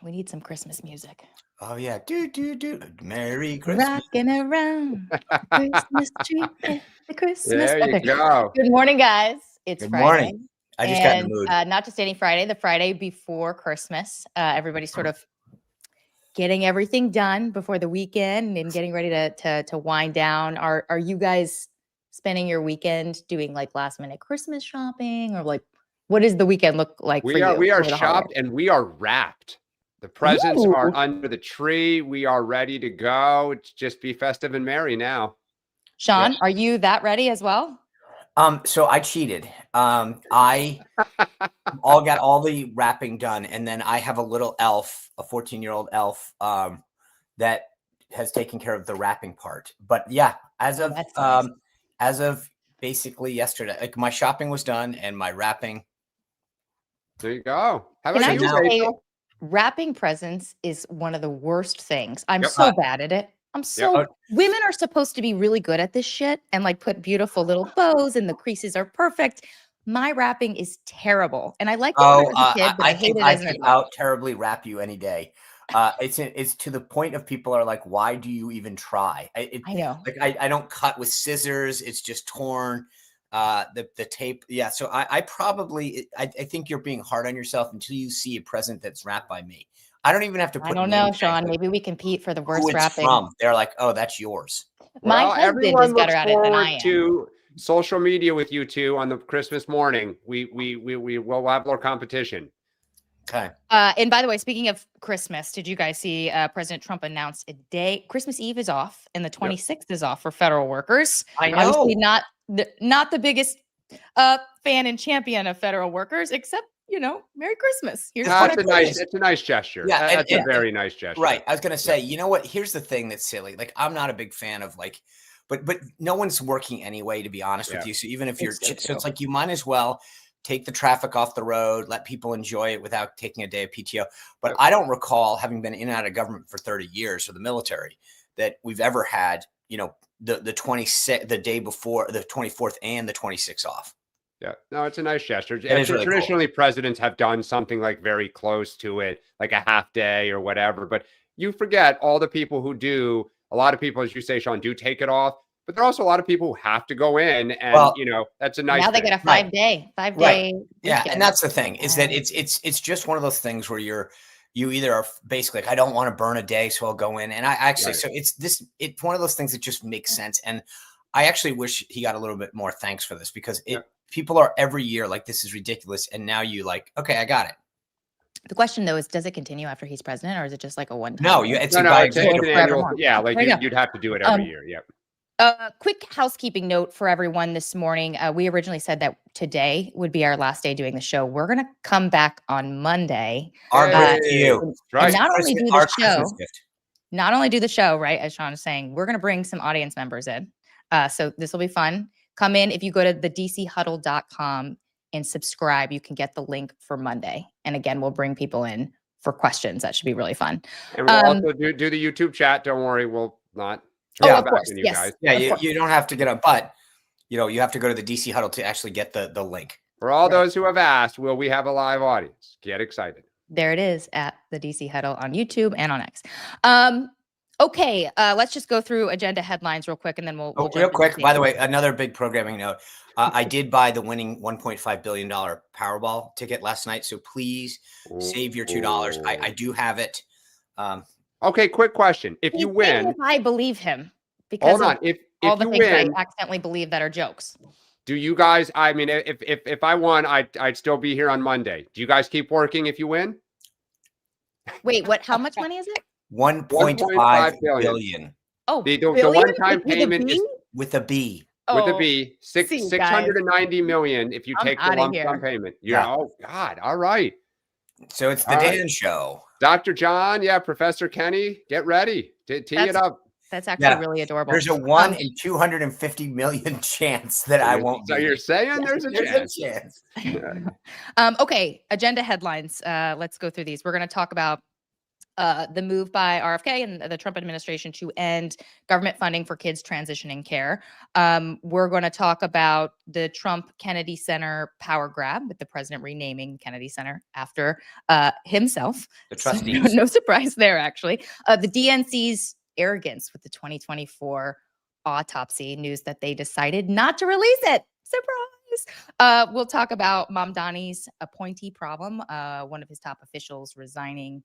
We need some Christmas music. Oh yeah, do. Merry Christmas. Rocking around the Christmas tree. The Christmas. There you Okay. go. Good morning, guys. It's Good Friday. morning. I just got in the mood. Not just any Friday, the Friday before Christmas. Everybody's sort of getting everything done before the weekend and getting ready to wind down. Are you guys spending your weekend doing like last minute Christmas shopping, or like what does the weekend look like for you? We are for the shopped holiday? and we are wrapped. The presents are Ooh. under the tree. We are ready to go. It's just be festive and merry now. Sean, are you that ready as well? So I cheated. I all got all the wrapping done, and then I have a little elf, a 14-year-old elf, that has taken care of the wrapping part. But yeah, as of basically yesterday, like my shopping was done and my wrapping. There you go. How Can about I you, just say, Rachel? wrapping presents is one of the worst things. I'm so bad at it. Women are supposed to be really good at this shit and like put beautiful little bows and the creases are perfect. My wrapping is terrible. And I liked it when I was a kid, but I hate it as an adult. Out terribly wrap you any day. It's to the point of people are like, why do you even try? I know. Like I don't cut with scissors. It's just torn. The tape. Yeah. So I think you're being hard on yourself until you see a present that's wrapped by me. I don't even have to put. I don't know, Sean. Maybe we compete for the worst wrapping. They're like, oh, that's yours. My husband is better at it than I am. To social media with you two on the Christmas morning. We will have more competition. Okay. And by the way, speaking of Christmas, did you guys see President Trump announced a day? Christmas Eve is off, and the 26th is off for federal workers. I know. Obviously, not the biggest fan and champion of federal workers, except Merry Christmas. It's a nice gesture. Yeah, that's a very nice gesture. Right. I was gonna say, you know what? Here's the thing that's silly. Like, I'm not a big fan of like, but no one's working anyway, to be honest with you. So even if it's like you might as well take the traffic off the road, let people enjoy it without taking a day of PTO. But I don't recall, having been in and out of government for 30 years or the military, that we've ever had, the 26th, the day before the 24th and the 26th off. Yeah, no, it's a nice gesture. And traditionally, presidents have done something like very close to it, like a half day or whatever. But you forget all the people who do. A lot of people, as you say, Sean, do take it off. But there are also a lot of people who have to go in, and that's a nice. Now they get a 5-day. Right. Yeah, and that's the thing is that it's just one of those things where you either are basically like, I don't want to burn a day, so I'll go in. And I actually, so it's one of those things that just makes sense. And I actually wish he got a little bit more thanks for this, because people are every year like, this is ridiculous. And now you like, okay, I got it. The question though is, does it continue after he's president, or is it just like a one-time? No, it's an annual. Yeah, like you'd have to do it every year. Yep. Quick housekeeping note for everyone this morning. We originally said that today would be our last day doing the show. We're going to come back on Monday. Right. Not only do the show, right, as Sean is saying, we're going to bring some audience members in. So this will be fun. Come in. If you go to the dchuddle.com and subscribe, you can get the link for Monday. And again, we'll bring people in for questions. That should be really fun. And we'll also do the YouTube chat. Don't worry. We'll not. Of course. Yes. Guys. Yeah, you don't have to get up, but you have to go to the DC Huddle to actually get the link. For all those who have asked, will we have a live audience? Get excited. There it is at the DC Huddle on YouTube and on X. Okay, let's just go through agenda headlines real quick, and then we'll real quick. By the way, another big programming note. I did buy the winning $1.5 billion Powerball ticket last night, so please save your $2. I do have it. Okay, quick question. If you win, I believe him, because all the things I accidentally believe that are jokes. Do you guys? I mean, if I won, I'd still be here on Monday. Do you guys keep working if you win? Wait, what? How much money is it? 1.5 billion. Oh, the one-time payment is with a B. With a B, 690 million. If you take the lump sum payment, oh God! All right. So it's the Dan show. Dr. John, Professor Kenny, get ready to tee it up. That's actually really adorable. There's a 1 in 250 million chance that I won't. So you're saying there's a chance. Okay, agenda headlines. Let's go through these. We're going to talk about the move by RFK and the Trump administration to end government funding for kids transitioning care. We're going to talk about the Trump Kennedy Center power grab, with the president renaming Kennedy Center after himself. The trustees. So no surprise there, actually. The DNC's arrogance with the 2024 autopsy news that they decided not to release it. Surprise. We'll talk about Mamdani's appointee problem, one of his top officials resigning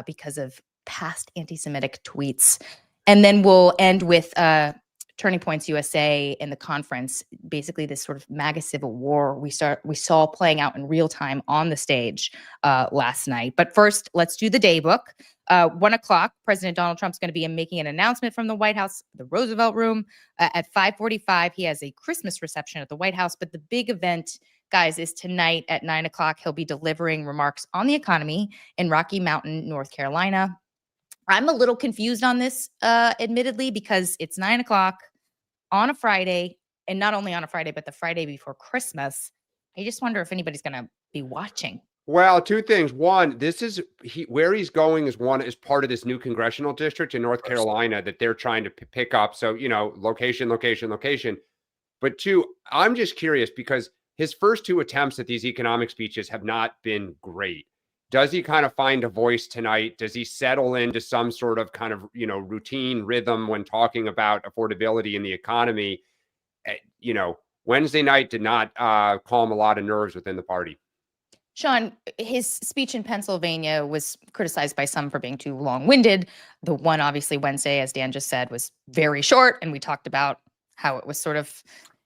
because of past anti-Semitic tweets. And then we'll end with Turning Points USA in the conference, basically this sort of MAGA civil war we saw playing out in real time on the stage last night. But first, let's do the day book. 1 o'clock, President Donald Trump's going to be making an announcement from the White House, the Roosevelt Room. At 5:45, he has a Christmas reception at the White House. But the big event, guys, is tonight at 9 o'clock. He'll be delivering remarks on the economy in Rocky Mountain, North Carolina. I'm a little confused on this, admittedly, because it's 9 o'clock on a Friday, and not only on a Friday, but the Friday before Christmas. I just wonder if anybody's going to be watching. Well, two things. One, this is where he's going is part of this new congressional district in North Carolina that they're trying to pick up. So, location. But two, I'm just curious because his first two attempts at these economic speeches have not been great. Does he kind of find a voice tonight? Does he settle into some sort of kind of, routine rhythm when talking about affordability in the economy? Wednesday night did not calm a lot of nerves within the party. Sean, his speech in Pennsylvania was criticized by some for being too long-winded. The one, obviously, Wednesday, as Dan just said, was very short. And we talked about how it was sort of,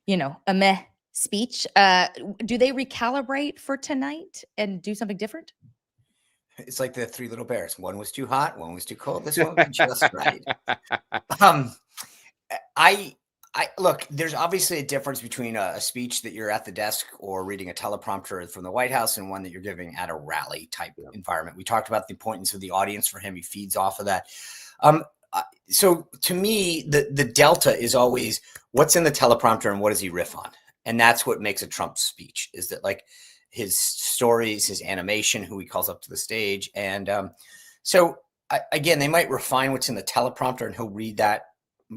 a meh speech. Do they recalibrate for tonight and do something different? It's like the Three Little Bears. One was too hot, one was too cold. This one was just right. I look, there's obviously a difference between a speech that you're at the desk or reading a teleprompter from the White House and one that you're giving at a rally type environment. We talked about the importance of the audience for him. He feeds off of that. So to me, the delta is always what's in the teleprompter and what does he riff on? And that's what makes a Trump speech, is that like his stories, his animation, who he calls up to the stage. And again, they might refine what's in the teleprompter and he'll read that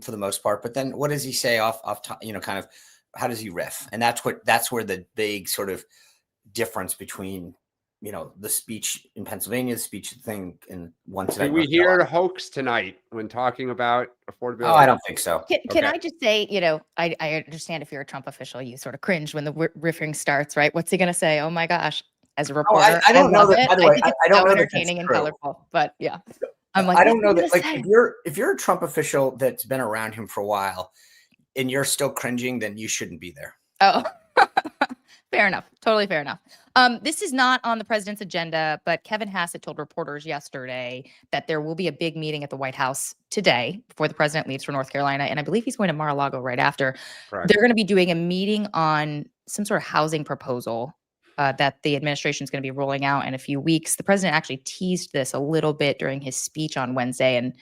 for the most part, but then what does he say off top, kind of how does he riff? And that's where the big sort of difference between, the speech in Pennsylvania, the speech thing in one tonight. Did we hear a hoax tonight when talking about affordability? Oh, I don't think so. Can I just say, I understand if you're a Trump official, you sort of cringe when the riffing starts, right? What's he going to say? Oh my gosh. As a reporter, I don't know that. By the way, I don't know entertaining and colorful, but yeah. I'm like, I don't know that. Like, if you're a Trump official that's been around him for a while, and you're still cringing, then you shouldn't be there. Oh, fair enough. Totally fair enough. This is not on the president's agenda, but Kevin Hassett told reporters yesterday that there will be a big meeting at the White House today before the president leaves for North Carolina, and I believe he's going to Mar-a-Lago right after. Correct. They're going to be doing a meeting on some sort of housing proposal that the administration is going to be rolling out in a few weeks. The president actually teased this a little bit during his speech on Wednesday. And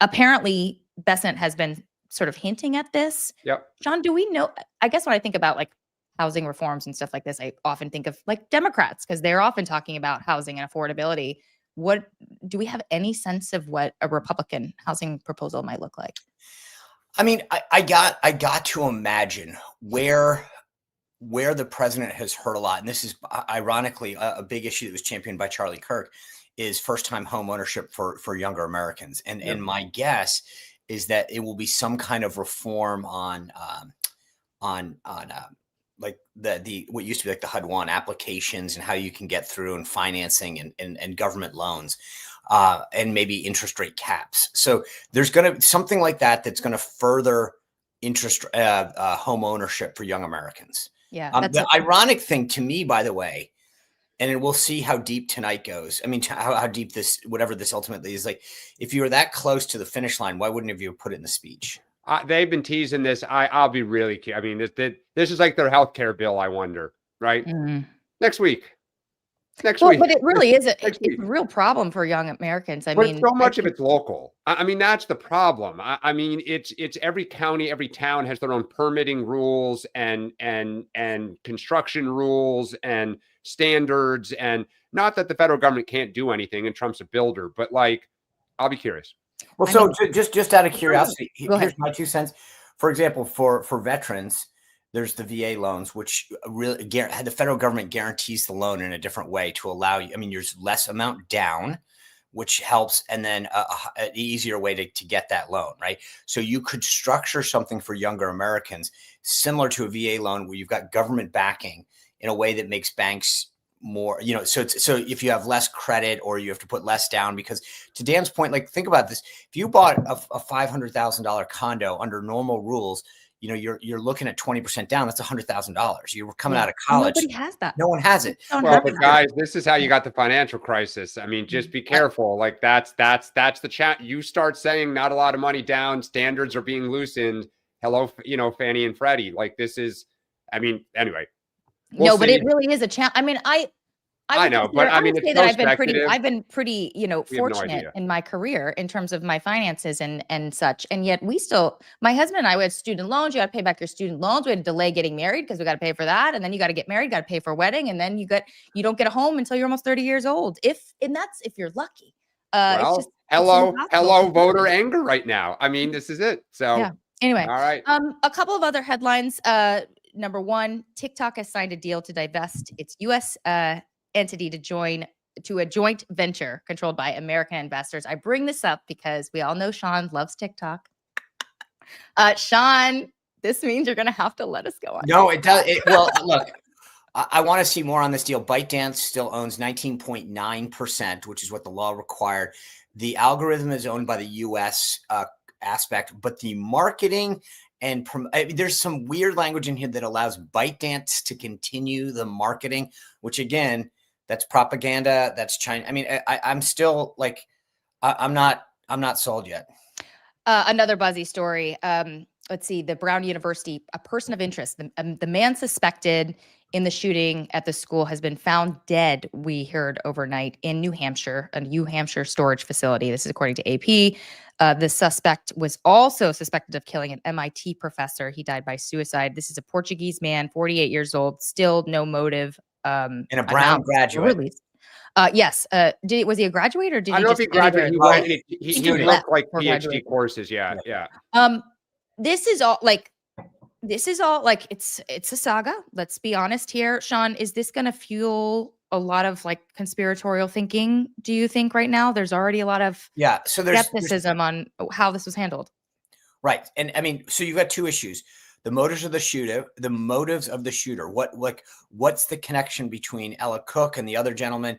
apparently Bessent has been sort of hinting at this. Yep. Sean, do we know? I guess when I think about like housing reforms and stuff like this, I often think of like Democrats because they're often talking about housing and affordability. What do we have any sense of what a Republican housing proposal might look like? I mean, I got to imagine where the president has heard a lot, and this is ironically a big issue that was championed by Charlie Kirk, is first-time home ownership for younger Americans. And my guess is that it will be some kind of reform on like the what used to be like the HUD-1 applications and how you can get through and financing and government loans. And maybe interest rate caps. So there's going to be something like that that's going to further interest home ownership for young Americans. Yeah. The ironic thing to me, by the way, and we'll see how deep tonight goes. I mean, how deep whatever this ultimately is, like, if you were that close to the finish line, why wouldn't you have put it in the speech? They've been teasing this. I'll be really curious. I mean, this is like their healthcare bill. I wonder, right? Mm-hmm. Next week. next Well, week. but it really is it's a real problem for young Americans. I mean, so much of it's local. I mean, that's the problem. I mean, it's every county, every town has their own permitting rules and construction rules and standards. And not that the federal government can't do anything and Trump's a builder, but like, I'll be curious. Well, so just out of curiosity, here's my 2 cents. For example, for veterans, there's the VA loans, which really the federal government guarantees the loan in a different way to allow you. I mean, there's less amount down, which helps, and then an easier way to get that loan, right? So you could structure something for younger Americans similar to a VA loan where you've got government backing in a way that makes banks more, so if you have less credit or you have to put less down, because to Dan's point, like, think about this. If you bought a $500,000 condo under normal rules, you're looking at 20% down. That's $100,000. You were coming out of college. Nobody has that. No one has it. Well, but guys, this is how you got the financial crisis. I mean, just be careful. Like that's the chat. You start saying not a lot of money down, standards are being loosened. Hello, Fannie and Freddie. Like this is, I mean, anyway. We'll see. But it really is a challenge. I mean, I know, but I mean, it's so I've been pretty, fortunate in my career in terms of my finances and such. And yet my husband and I had student loans. You got to pay back your student loans. We had to delay getting married because we got to pay for that. And then you got to get married, got to pay for a wedding. And then you don't get a home until you're almost 30 years old. That's if you're lucky. Well, hello, voter anger right now. I mean, this is it. So yeah. Anyway, all right. A couple of other headlines. Number one, TikTok has signed a deal to divest its U.S. Entity to a joint venture controlled by American investors. I bring this up because we all know Sean loves TikTok. Sean, this means you're going to have to let us go on. No, it does. Well, look, I want to see more on this deal. ByteDance still owns 19.9%, which is what the law required. The algorithm is owned by the U.S. Aspect, but the marketing and there's some weird language in here that allows ByteDance to continue the marketing, which again, that's propaganda. That's China. I mean, I'm still like, I'm not sold yet. Another buzzy story. Let's see. The Brown University, a person of interest, the man suspected in the shooting at the school has been found dead, we heard overnight in New Hampshire, a New Hampshire storage facility. This is according to AP. The suspect was also suspected of killing an MIT professor. He died by suicide. This is a Portuguese man, 48 years old, still no motive. And a Brown graduate. Yes. Was he a graduate or did I don't know if he graduated? He looked like PhD courses. Yeah. This is all like it's a saga. Let's be honest here. Sean, is this going to fuel a lot of like conspiratorial thinking? Do you think right now there's already a lot of so there's skepticism on how this was handled? Right. And I mean, so you've got two issues. The motives of the shooter, what's the connection between Ella Cook and the other gentleman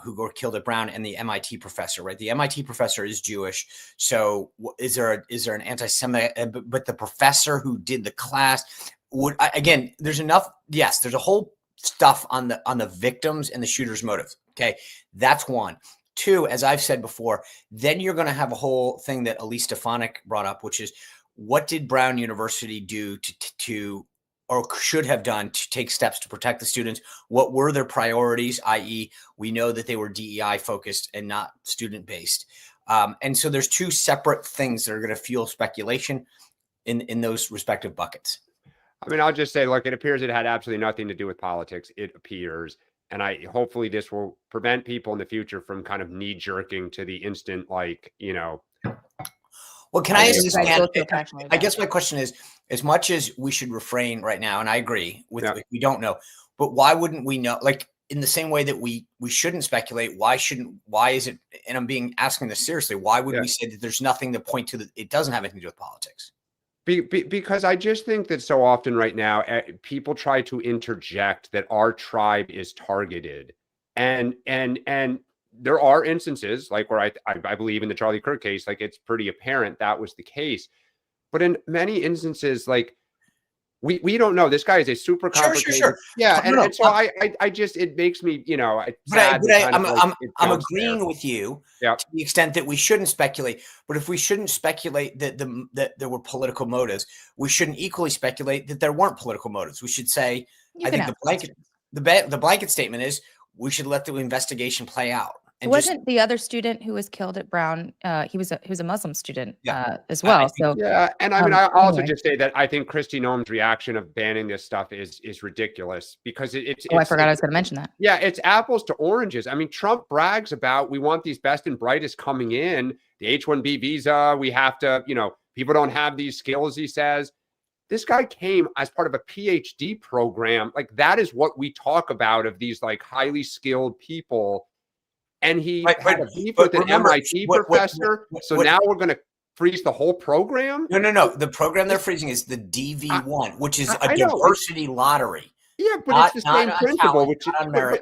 who were killed at Brown and the MIT professor, right? The MIT professor is Jewish. So is there an anti-Semitic, but the professor who did the class there's enough. Yes, there's a whole stuff on the victims and the shooter's motive. Okay. That's one. Two, as I've said before, then you're going to have a whole thing that Elise Stefanik brought up, which is what did Brown University do to or should have done to take steps to protect the students? What were their priorities? I.e., we know that they were DEI focused and not student based. And so there's two separate things that are going to fuel speculation in those respective buckets. I mean, I'll just say, look, it appears it had absolutely nothing to do with politics. It appears. And hopefully this will prevent people in the future from kind of knee jerking to the instant, Well, can I ask this? I guess my question is, as much as we should refrain right now, and I agree with we don't know, but why wouldn't we know? Like in the same way that we shouldn't speculate, why is it? And I'm asking this seriously. Why would we say that there's nothing to point to that it doesn't have anything to do with politics? Because I just think that so often right now, people try to interject that our tribe is targeted, and there are instances like where I believe in the Charlie Kirk case, like it's pretty apparent that was the case. But in many instances, like we don't know. This guy is a super complicated. Sure. Yeah. And so I just, it makes me, sad. I'm agreeing with you to the extent that we shouldn't speculate. But if we shouldn't speculate that there were political motives, we shouldn't equally speculate that there weren't political motives. We should say, I think the blanket statement is, we should let the investigation play out. And wasn't the other student who was killed at Brown? He was a Muslim student as well. So yeah, and I mean, I also just say that I think Kristi Noem's reaction of banning this stuff is ridiculous because it's. I forgot I was going to mention that. Yeah, it's apples to oranges. I mean, Trump brags about we want these best and brightest coming in, the H-1B visa. We have to, people don't have these skills. He says. This guy came as part of a PhD program. Like that is what we talk about of these like highly skilled people. And he had a beef with an MIT professor. So now we're going to freeze the whole program? No. The program they're freezing is the DV1, which is a diversity lottery. Yeah, but it's the same principle, which is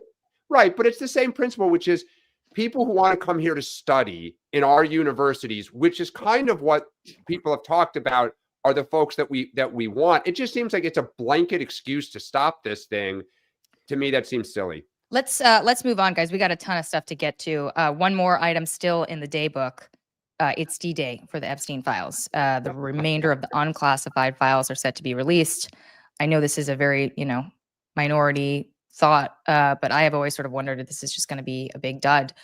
right. But it's the same principle, which is people who want to come here to study in our universities, which is kind of what people have talked about, are the folks that we want. It just seems like it's a blanket excuse to stop this thing. To me, that seems silly. Let's move on, guys. We got a ton of stuff to get to. One more item still in the day book. It's D-Day for the Epstein files. The remainder of the unclassified files are set to be released. I know this is a very, minority thought, but I have always sort of wondered if this is just going to be a big dud.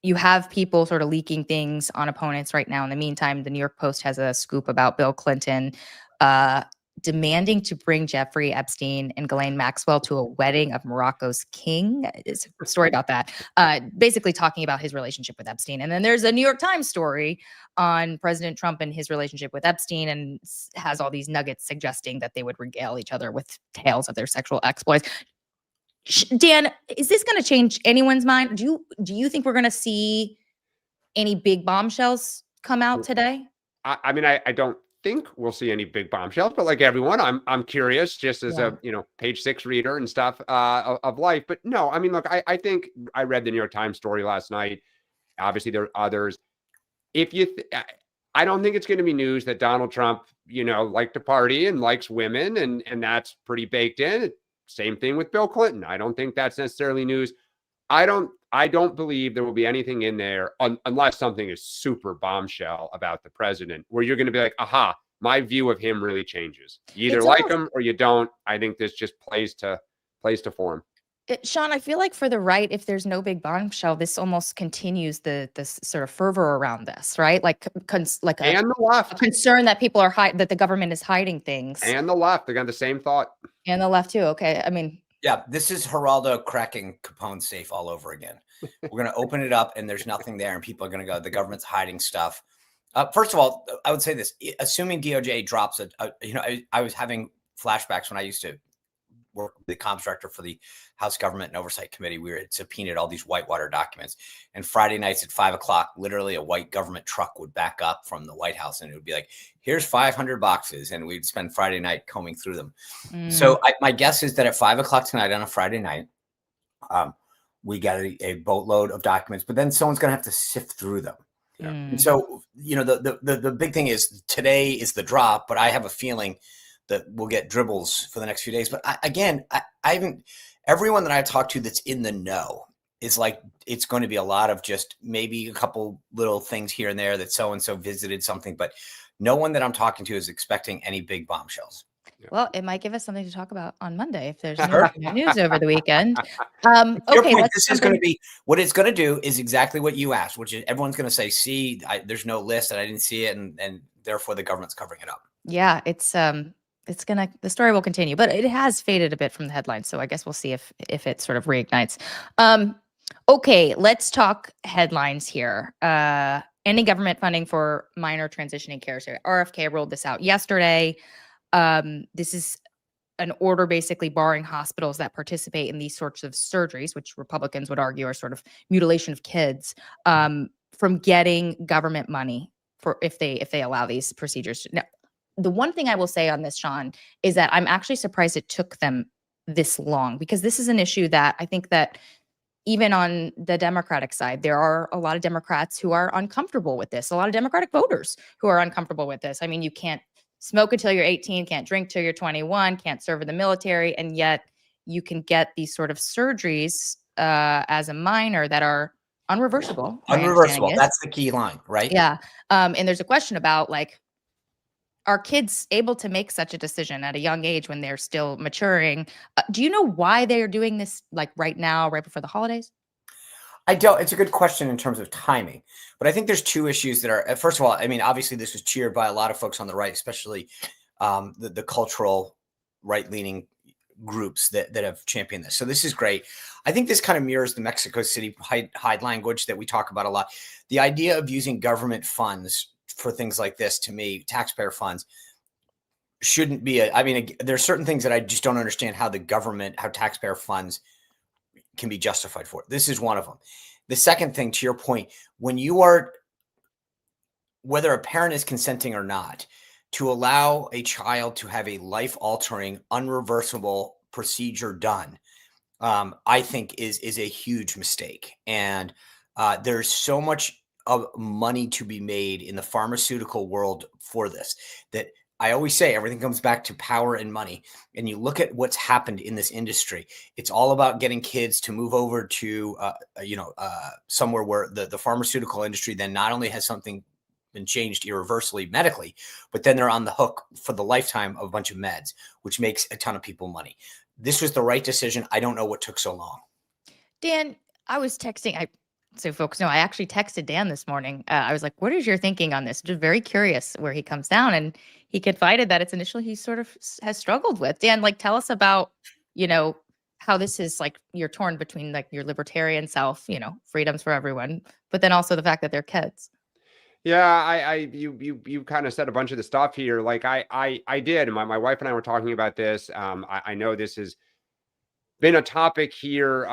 You have people sort of leaking things on opponents right now. In the meantime, the New York Post has a scoop about Bill Clinton demanding to bring Jeffrey Epstein and Ghislaine Maxwell to a wedding of Morocco's king. It's a story about that, basically talking about his relationship with Epstein. And then there's a New York Times story on President Trump and his relationship with Epstein, and has all these nuggets suggesting that they would regale each other with tales of their sexual exploits. Dan, is this going to change anyone's mind? Do you think we're going to see any big bombshells come out today? I mean, I don't think we'll see any big bombshells, but like everyone, I'm curious, just as a Page 6 reader and stuff of life. But no, I mean, look, I think I read the New York Times story last night. Obviously, there are others. If you, I don't think it's going to be news that Donald Trump, liked to party and likes women, and that's pretty baked in. Same thing with Bill Clinton. I don't think that's necessarily news. I don't believe there will be anything in there unless something is super bombshell about the president, where you're going to be like, aha, my view of him really changes. You either like him or you don't. I think this just plays to form. Sean, I feel like for the right, if there's no big bombshell, this almost continues this sort of fervor around this, right? Like and the left, a concern that people are that the government is hiding things. And the left, they got the same thought. And the left too. Okay, I mean, yeah, this is Geraldo cracking Capone's safe all over again. We're going to open it up, and there's nothing there, and people are going to go, the government's hiding stuff. First of all, I would say this: assuming DOJ drops I was having flashbacks when I used to work with the comms director for the House Government and Oversight Committee. We were subpoenaed all these Whitewater documents, and Friday nights at 5 o'clock, literally a white government truck would back up from the White House, and it would be like, here's 500 boxes. And we'd spend Friday night combing through them. So my guess is that at 5 o'clock tonight on a Friday night, we got a boatload of documents, but then someone's going to have to sift through them. Yeah. And so, the big thing is today is the drop, but I have a feeling that we'll get dribbles for the next few days. But I haven't, everyone that I talked to that's in the know is like, it's going to be a lot of just maybe a couple little things here and there that so-and-so visited something, but no one that I'm talking to is expecting any big bombshells. Well, it might give us something to talk about on Monday if there's no news over the weekend. Okay, this is going to be, what it's going to do is exactly what you asked, which is everyone's going to say, see, there's no list and I didn't see it. And therefore the government's covering it up. Yeah, the story will continue, but it has faded a bit from the headlines. So I guess we'll see if it sort of reignites. Okay, let's talk headlines here. Ending government funding for minor transitioning care. So RFK rolled this out yesterday. This is an order basically barring hospitals that participate in these sorts of surgeries, which Republicans would argue are sort of mutilation of kids, from getting government money for if they allow these procedures. Now, the one thing I will say on this, Sean, is that I'm actually surprised it took them this long, because this is an issue that I think that even on the Democratic side, there are a lot of Democrats who are uncomfortable with this, a lot of Democratic voters who are uncomfortable with this. I mean, you can't smoke until you're 18, can't drink till you're 21, can't serve in the military, and yet you can get these sort of surgeries as a minor that are unreversible. Unreversible, that's the key line, right? Yeah. And there's a question about, like, are kids able to make such a decision at a young age when they're still maturing? Do you know why they are doing this like right now, right before the holidays? I don't. It's a good question in terms of timing, but I think there's two issues that are. First of all, I mean, obviously, this was cheered by a lot of folks on the right, especially the cultural right-leaning groups that have championed this. So this is great. I think this kind of mirrors the Mexico City Hyde language that we talk about a lot. The idea of using government funds for things like this, to me, taxpayer funds, shouldn't be I mean, there's certain things that I just don't understand how taxpayer funds can be justified for. This is one of them. The second thing, to your point, whether a parent is consenting or not, to allow a child to have a life-altering, unreversible procedure done, I think is a huge mistake. And there's so much of money to be made in the pharmaceutical world for this, that I always say everything comes back to power and money. And you look at what's happened in this industry. It's all about getting kids to move over to, somewhere where the pharmaceutical industry then not only has something been changed irreversibly medically, but then they're on the hook for the lifetime of a bunch of meds, which makes a ton of people money. This was the right decision. I don't know what took so long. Dan, I was texting. So folks know, I actually texted Dan this morning. I was like, what is your thinking on this? Just very curious where he comes down. And he confided that it's an issue he sort of has struggled with. Dan, like, tell us about, how this is like you're torn between like your libertarian self, freedoms for everyone, but then also the fact that they're kids. Yeah, you kind of said a bunch of the stuff here. Like I did. My wife and I were talking about this. I know this has been a topic here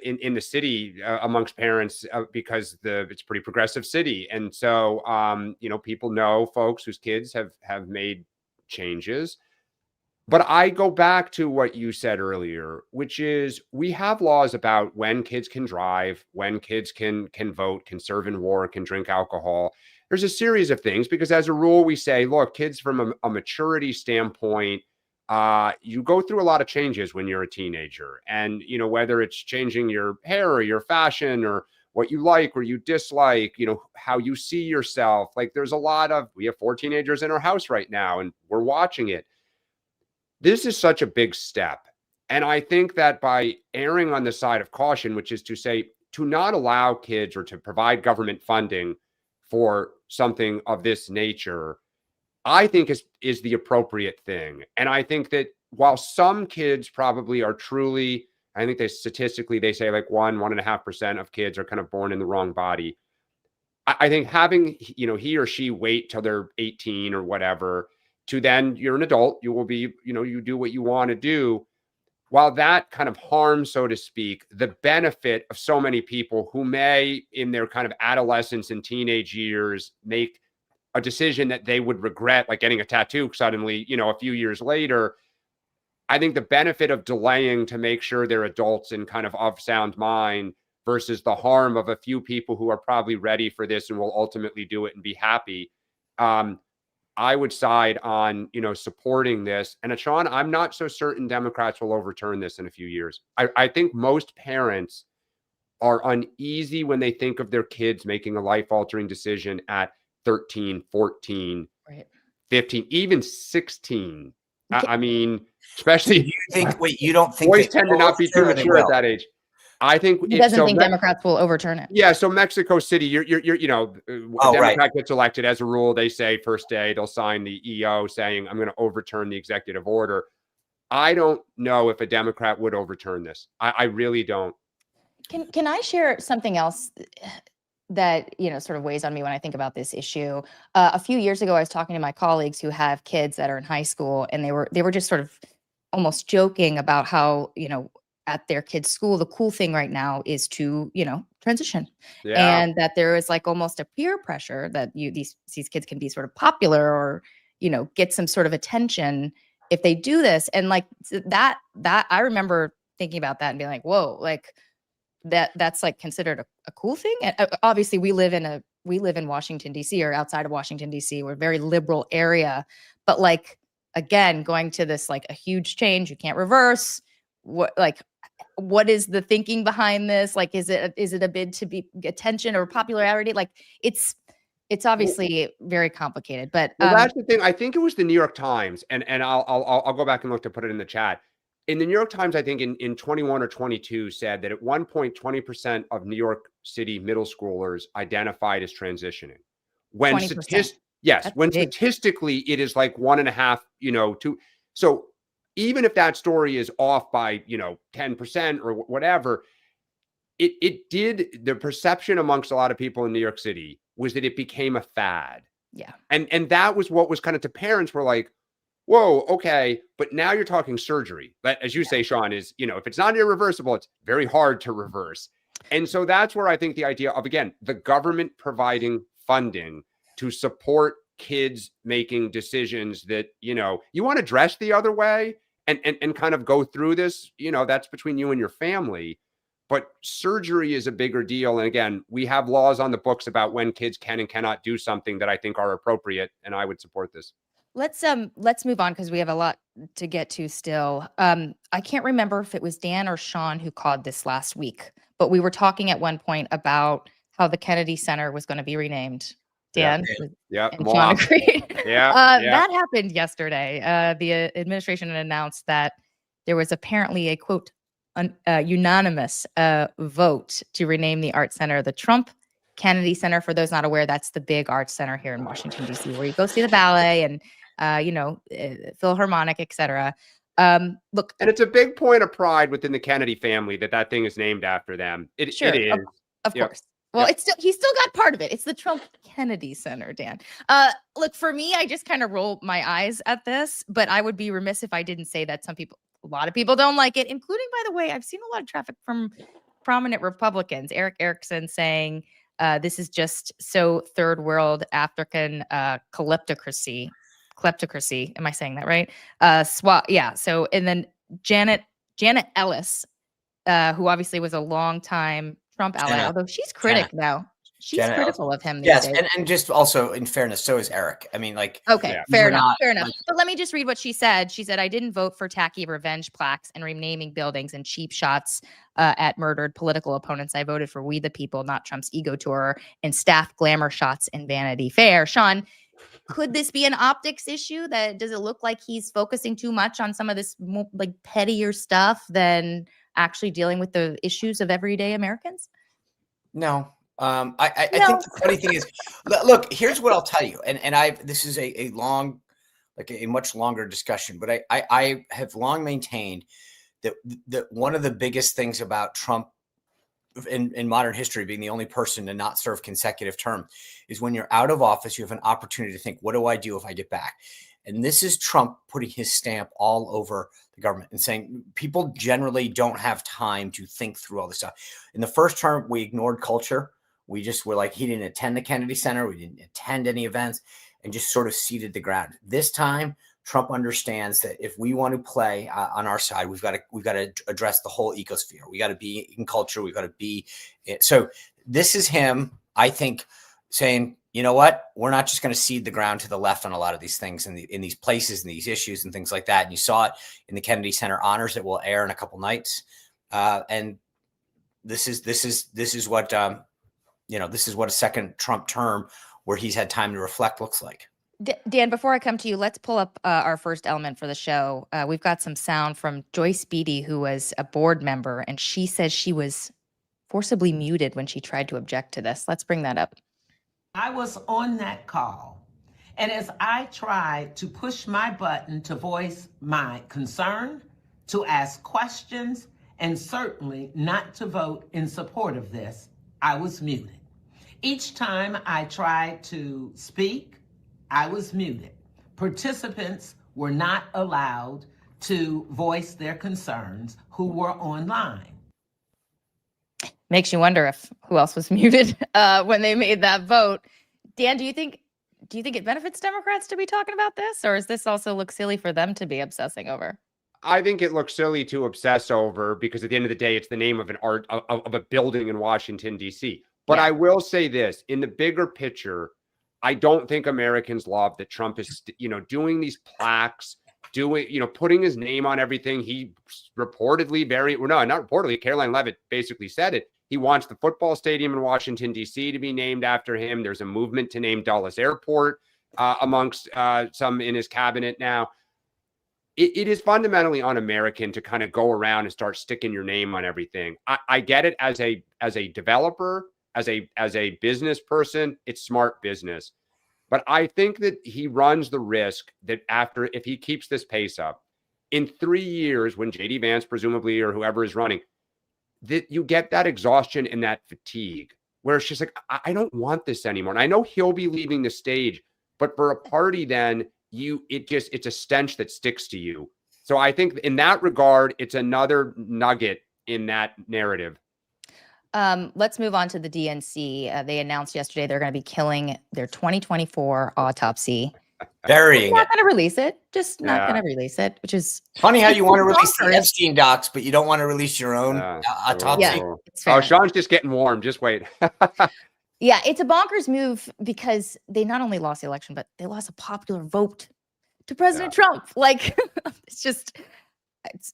in the city amongst parents because it's a pretty progressive city. And so, people know folks whose kids have made changes. But I go back to what you said earlier, which is we have laws about when kids can drive, when kids can vote, can serve in war, can drink alcohol. There's a series of things because as a rule, we say, look, kids from a maturity standpoint, you go through a lot of changes when you're a teenager. And, whether it's changing your hair or your fashion or what you like or you dislike, how you see yourself. Like we have 4 teenagers in our house right now and we're watching it. This is such a big step. And I think that by erring on the side of caution, which is to say, to not allow kids or to provide government funding for something of this nature, I think is the appropriate thing. And I think that while some kids probably are truly, I think statistically, they say like 1.5% of kids are kind of born in the wrong body. I think having, he or she wait till they're 18 or whatever, to then you're an adult, you will be, you do what you want to do. While that kind of harms, so to speak, the benefit of so many people who may in their kind of adolescence and teenage years make a decision that they would regret, like getting a tattoo suddenly, a few years later. I think the benefit of delaying to make sure they're adults and kind of sound mind versus the harm of a few people who are probably ready for this and will ultimately do it and be happy. I would side on, supporting this. And Sean, I'm not so certain Democrats will overturn this in a few years. I think most parents are uneasy when they think of their kids making a life-altering decision at 13, 14, right, 15, even 16. I mean, especially you don't think boys tend to not be too mature at that age. I think he doesn't think Democrats will overturn it. Yeah. So Mexico City, you're a Democrat gets elected, as a rule, they say first day they'll sign the EO saying, I'm going to overturn the executive order. I don't know if a Democrat would overturn this. I really don't. Can I share something else that, sort of weighs on me when I think about this issue? A few years ago, I was talking to my colleagues who have kids that are in high school, and they were just sort of almost joking about how, at their kids' school, the cool thing right now is to, transition. Yeah. And that there is like almost a peer pressure that these kids can be sort of popular or, get some sort of attention if they do this. And like that I remember thinking about that and being like, whoa, like that's like considered a cool thing. And obviously we live in Washington, D.C. or outside of Washington, D.C. We're a very liberal area, but like, again, going to this, like a huge change, you can't reverse. What is the thinking behind this? Like, is it a bid to be attention or popularity? Like, it's it's obviously very complicated, but that's the thing. I think it was the New York Times, and I'll go back and look to put it in the chat. In the New York Times, I think in 21 or 22 said that at one point 20% of New York City middle schoolers identified as transitioning. When statistically it is like 1.5, 2. So even if that story is off by 10% or whatever, the perception amongst a lot of people in New York City was that it became a fad. Yeah. And that was what was kind of, to parents were like, whoa, okay. But now you're talking surgery. But as you say, Sean, is, if it's not irreversible, it's very hard to reverse. And so that's where I think the idea of, again, the government providing funding to support kids making decisions that, you want to dress the other way and kind of go through this, that's between you and your family. But surgery is a bigger deal. And again, we have laws on the books about when kids can and cannot do something that I think are appropriate. And I would support this. Let's move on because we have a lot to get to still. I can't remember if it was Dan or Sean who called this last week, but we were talking at one point about how the Kennedy Center was going to be renamed. Dan, yeah, and Sean agreed. That happened yesterday. The administration announced that there was apparently a quote unanimous vote to rename the Art Center the Trump Kennedy Center. For those not aware, that's the big arts center here in Washington, D.C., where you go see the ballet and Philharmonic, etc. Look, and it's a big point of pride within the Kennedy family that thing is named after them. It is, of course. Well, he still got part of it. It's the Trump Kennedy Center, Dan. Look, for me, I just kind of roll my eyes at this, but I would be remiss if I didn't say that a lot of people don't like it, including, by the way, I've seen a lot of traffic from prominent Republicans. Eric Erickson saying this is just so third world African kleptocracy. Am I saying that right? Yeah. So, and then Janet Ellis, who obviously was a long time Trump ally, although she's now. She's critical of him these days. And just also, in fairness, so is Eric. I mean, fair enough. But let me just read what she said. She said, "I didn't vote for tacky revenge plaques and renaming buildings and cheap shots at murdered political opponents. I voted for We the People, not Trump's ego tour and staff glamour shots in Vanity Fair." Sean, could this be an optics issue? Does it look like he's focusing too much on some of this pettier stuff than actually dealing with the issues of everyday Americans? No. I think the funny thing is, look, here's what I'll tell you. And this is a much longer discussion, but I have long maintained that one of the biggest things about Trump in modern history, being the only person to not serve consecutive term, is when you're out of office, you have an opportunity to think, what do I do if I get back? And this is Trump putting his stamp all over the government and saying people generally don't have time to think through all this stuff. In the first term, we ignored culture. We just were like, he didn't attend the Kennedy Center. We didn't attend any events and just sort of ceded the ground. This time, Trump understands that if we want to play on our side, we've got to address the whole ecosphere. We got to be in culture. We've got to be. So this is him, I think, saying, you know what? We're not just going to cede the ground to the left on a lot of these things in these places and these issues and things like that. And you saw it in the Kennedy Center honors that will air in a couple nights. And this is what this is what a second Trump term where he's had time to reflect looks like. Dan, before I come to you, let's pull up our first element for the show. We've got some sound from Joyce Beatty, who was a board member, and she says she was forcibly muted when she tried to object to this. Let's bring that up. I was on that call, and as I tried to push my button to voice my concern, to ask questions, and certainly not to vote in support of this, I was muted. Each time I tried to speak, I was muted. Participants were not allowed to voice their concerns who were online. Makes you wonder who else was muted when they made that vote. Dan, do you think it benefits Democrats to be talking about this, or does this also look silly for them to be obsessing over? I think it looks silly to obsess over because at the end of the day, it's the name of of a building in Washington, D.C. But I will say this, in the bigger picture, I don't think Americans love that Trump is, doing these plaques, putting his name on everything. He reportedly not reportedly, Caroline Leavitt basically said it. He wants the football stadium in Washington, D.C. to be named after him. There's a movement to name Dulles Airport amongst some in his cabinet now. It is fundamentally un-American to kind of go around and start sticking your name on everything. I get it as a developer, as a business person, it's smart business. But I think that he runs the risk that if he keeps this pace up, in 3 years, when J.D. Vance presumably or whoever is running, that you get that exhaustion and that fatigue where it's just like, I don't want this anymore. And I know he'll be leaving the stage, but for a party, then it's a stench that sticks to you. So I think in that regard, it's another nugget in that narrative. Let's move on to the DNC. They announced yesterday they're going to be killing their 2024 autopsy. Burying not going to release it. Just not going to release it, which is funny how you want to release the Epstein docs, but you don't want to release your own autopsy. Yeah, Sean's just getting warm. Just wait. Yeah, it's a bonkers move because they not only lost the election, but they lost a popular vote to President Trump. Like,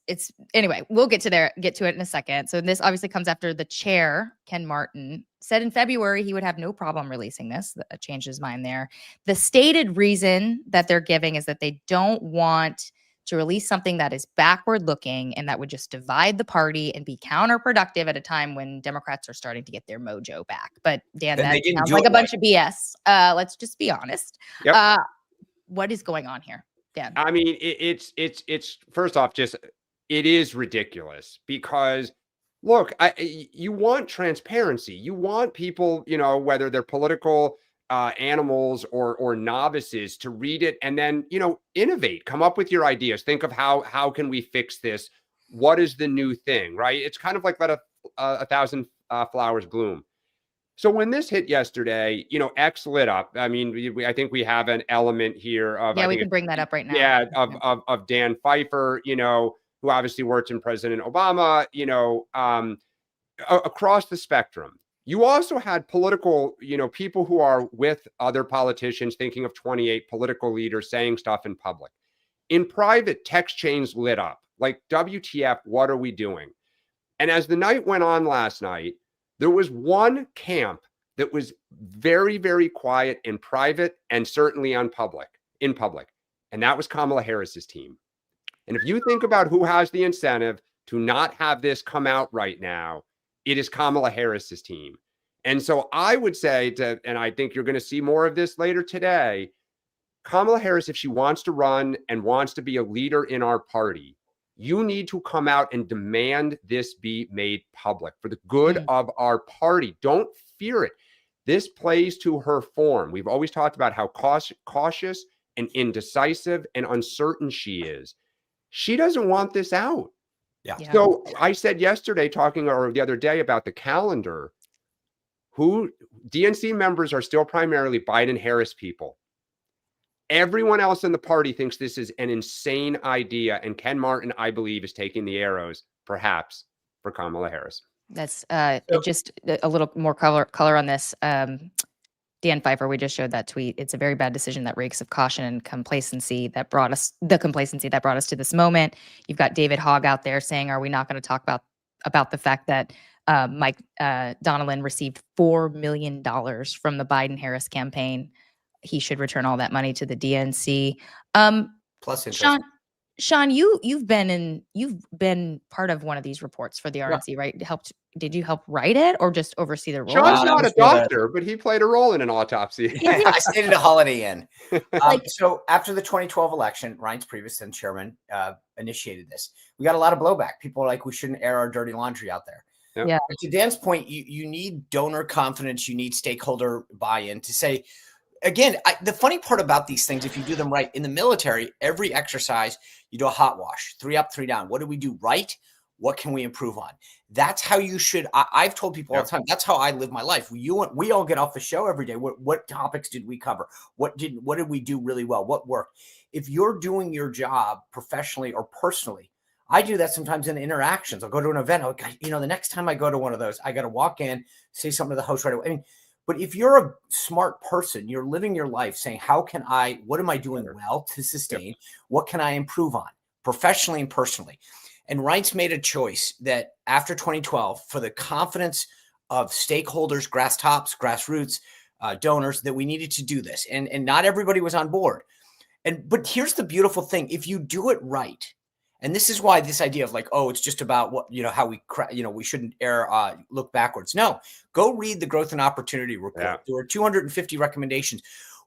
it's anyway, we'll get to it in a second. So this obviously comes after the chair, Ken Martin, said in February he would have no problem releasing this. Changed his mind there. The stated reason that they're giving is that they don't want to release something that is backward looking and that would just divide the party and be counterproductive at a time when Democrats are starting to get their mojo back. But Dan, that sounds like a bunch of BS. Let's just be honest. Yep. What is going on here, Dan? I mean, it's first off, just it is ridiculous because look, you want transparency. You want people, whether they're political animals or novices, to read it and then, innovate, come up with your ideas. Think of how can we fix this? What is the new thing, right? It's kind of like let a thousand flowers bloom. So when this hit yesterday, X lit up. I mean, I think we have an element here of we can bring that up right now. Yeah, of Dan Pfeiffer, who obviously worked in President Obama, across the spectrum. You also had political, people who are with other politicians, thinking of 28 political leaders saying stuff in public. In private, text chains lit up. Like, WTF, what are we doing? And as the night went on last night, there was one camp that was very, very quiet in private and certainly in public. And that was Kamala Harris's team. And if you think about who has the incentive to not have this come out right now, it is Kamala Harris's team. And so I would say and I think you're going to see more of this later today, Kamala Harris, if she wants to run and wants to be a leader in our party, you need to come out and demand this be made public for the good of our party. Don't fear it. This plays to her form. We've always talked about how cautious and indecisive and uncertain she is. She doesn't want this out. Yeah. So I said yesterday, or the other day, about the calendar, who DNC members are still primarily Biden-Harris people. Everyone else in the party thinks this is an insane idea. And Ken Martin, I believe, is taking the arrows, perhaps, for Kamala Harris. That's just a little more color on this. Dan Pfeiffer, we just showed that tweet. It's a very bad decision that reeks of caution and complacency that brought us to this moment. You've got David Hogg out there saying, are we not going to talk about the fact that Mike Donilon received $4 million from the Biden-Harris campaign? He should return all that money to the DNC. Plus interest. Sean, you've been part of one of these reports for the RNC, right? Did you help write it or just oversee the role? Sean's not a doctor, but he played a role in an autopsy. I stayed at a Holiday Inn. So after the 2012 election, Reince Priebus, then chairman, initiated this. We got a lot of blowback. People are like, we shouldn't air our dirty laundry out there. Yep. Yeah. But to Dan's point, you need donor confidence. You need stakeholder buy-in to say, again, the funny part about these things, if you do them right, in the military, every exercise, you do a hot wash, 3 up, 3 down. What did we do right? What can we improve on? That's how you should. I've told people all the time, that's how I live my life. We all get off the show every day. What topics did we cover? What did we do really well? What worked? If you're doing your job professionally or personally, I do that sometimes in interactions. I'll go to an event. The next time I go to one of those, I got to walk in, say something to the host right away. I mean, but if you're a smart person, you're living your life saying, what am I doing well to sustain? What can I improve on professionally and personally? And Reince made a choice that after 2012, for the confidence stakeholders, grassroots, donors, that we needed to do this. And not everybody was on board. But here's the beautiful thing. If you do it right, and this is why this idea of like, oh, it's just about what, how we, we shouldn't look backwards. No, go read the Growth and Opportunity Report. Yeah. There were 250 recommendations.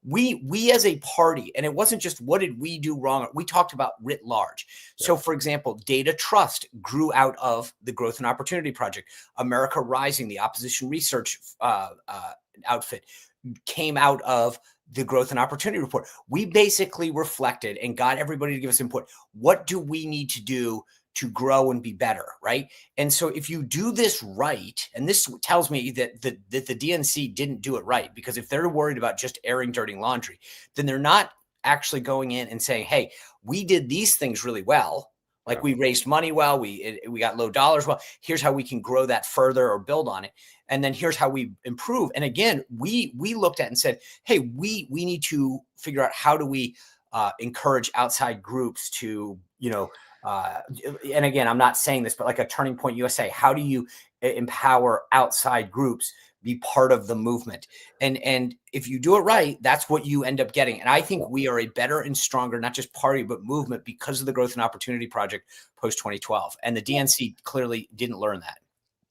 We as a party, and it wasn't just what did we do wrong, we talked about writ large. Yeah. So for example, Data Trust grew out of the Growth and Opportunity Project. America Rising, the opposition research outfit, came out of the Growth and Opportunity Report. We basically reflected and got everybody to give us input. What do we need to do to grow and be better, right? And so if you do this right, and this tells me that the DNC didn't do it right, because if they're worried about just airing dirty laundry, then they're not actually going in and saying, hey, we did these things really well. Like we raised money well, we got low dollars well. Here's how we can grow that further or build on it. And then here's how we improve. And again, we looked at and said, hey, we need to figure out how do we encourage outside groups to, and again, I'm not saying this, but like a Turning Point USA, how do you empower outside groups be part of the movement? And if you do it right, that's what you end up getting. And I think we are a better and stronger, not just party, but movement because of the Growth and Opportunity Project post 2012. And the DNC clearly didn't learn that.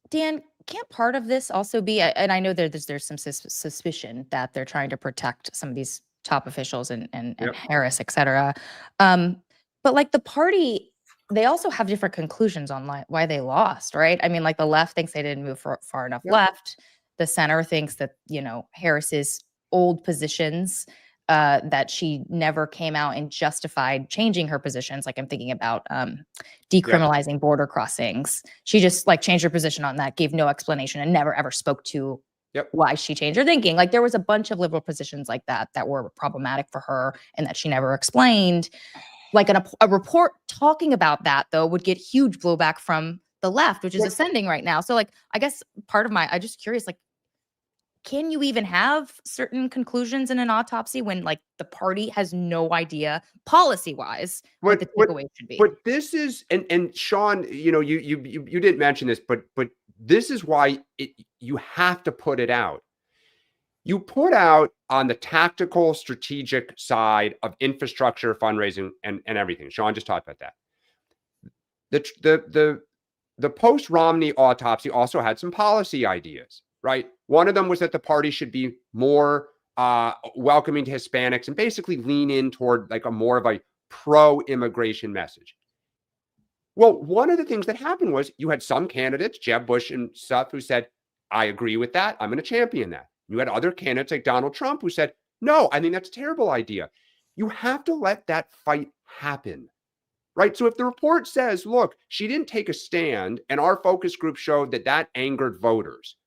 Dan, can't part of this also be, and I know there's some suspicion that they're trying to protect some of these top officials and Harris, et cetera. But like the party, they also have different conclusions on why they lost, right? I mean, like the left thinks they didn't move far enough left. The center thinks that, Harris's old positions, that she never came out and justified changing her positions. Like I'm thinking about decriminalizing border crossings. She just like changed her position on that, gave no explanation, and never ever spoke to why she changed her thinking. Like there was a bunch of liberal positions like that were problematic for her and that she never explained. Like a report talking about that, though, would get huge blowback from the left, which is ascending right now. So like, I guess I'm just curious, like, can you even have certain conclusions in an autopsy when like the party has no idea policy wise what the takeaway should be? But this is, and Sean, you didn't mention this, but this is why you have to put it out. You put out on the tactical, strategic side of infrastructure, fundraising, and everything. Sean just talked about that. The post-Romney autopsy also had some policy ideas, right? One of them was that the party should be more welcoming to Hispanics and basically lean in toward like a more of a pro-immigration message. Well, one of the things that happened was you had some candidates, Jeb Bush and stuff, who said, I agree with that. I'm going to champion that. You had other candidates like Donald Trump who said, no, I think that's a terrible idea. You have to let that fight happen, right? So if the report says, look, she didn't take a stand and our focus group showed that angered voters.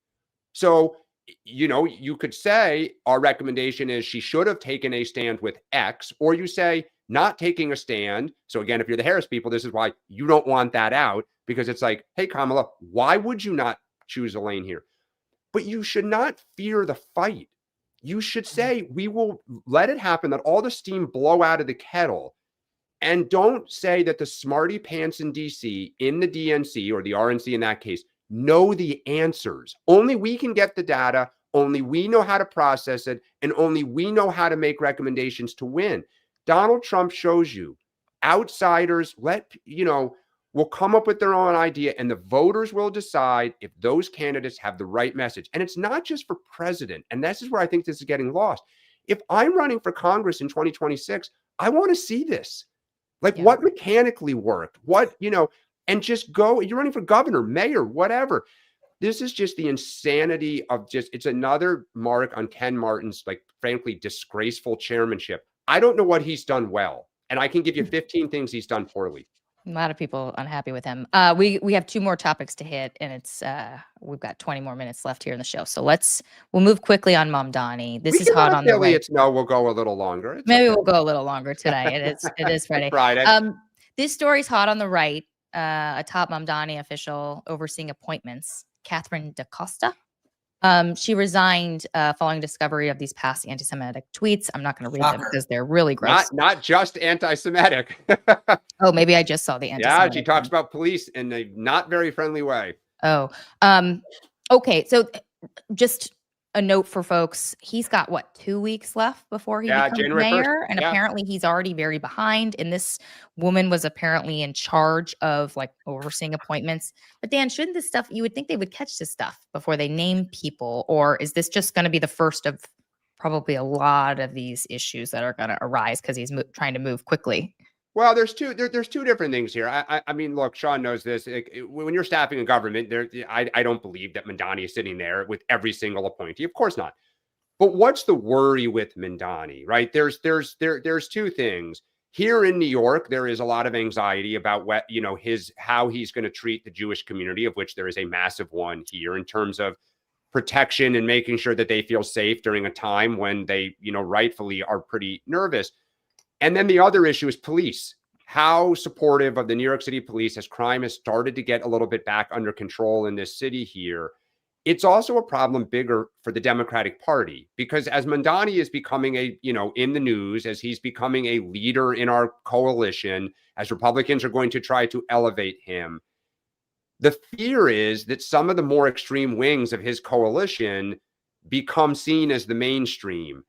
So, you could say our recommendation is she should have taken a stand with X, or you say not taking a stand. So again, if you're the Harris people, this is why you don't want that out, because it's like, hey, Kamala, why would you not choose a lane here? But you should not fear the fight. You should say, we will let it happen, that all the steam blow out of the kettle. And don't say that the smarty pants in DC, in the DNC or the RNC in that case, know the answers. Only we can get the data. Only we know how to process it. And only we know how to make recommendations to win. Donald Trump shows you outsiders will come up with their own idea, and the voters will decide if those candidates have the right message. And it's not just for president. And this is where I think this is getting lost. If I'm running for Congress in 2026, I want to see this. What mechanically worked, and just go, you're running for governor, mayor, whatever. This is just the insanity of it's another mark on Ken Martin's, frankly, disgraceful chairmanship. I don't know what he's done well. And I can give you 15 things he's done poorly. A lot of people unhappy with him. We have two more topics to hit, and it's we've got 20 more minutes left here in the show. So we'll move quickly on Mamdani. This is hot on the right. No, we'll go a little longer. Maybe we'll go a little longer today. It is Friday. Friday. This story's hot on the right. A top Mamdani official overseeing appointments, Catherine DaCosta. She resigned following discovery of these past anti-Semitic tweets. I'm not going to read them because they're really gross. Not just anti-Semitic. Oh, maybe I just saw the anti-Semitic. Yeah, she talks about police in a not very friendly way. Oh, Okay, so just a note for folks, he's got what, 2 weeks left before he becomes January 1st. mayor, and apparently he's already very behind, and this woman was apparently in charge of, like, overseeing appointments. But Dan, shouldn't this stuff, you would think they would catch this stuff before they name people, or is this just gonna be the first of probably a lot of these issues that are gonna arise because he's trying to move quickly? Well, there's two different things here. I mean, look, Sean knows this. When you're staffing a government, I don't believe that Mamdani is sitting there with every single appointee. Of course not. But what's the worry with Mamdani, right? There's two things. Here in New York, there is a lot of anxiety about how he's going to treat the Jewish community, of which there is a massive one here in terms of protection and making sure that they feel safe during a time when they, rightfully are pretty nervous. And then the other issue is police. How supportive of the New York City police as crime has started to get a little bit back under control in this city here. It's also a problem bigger for the Democratic Party, because as Mamdani is becoming in the news, as he's becoming a leader in our coalition, as Republicans are going to try to elevate him, the fear is that some of the more extreme wings of his coalition become seen as the mainstream.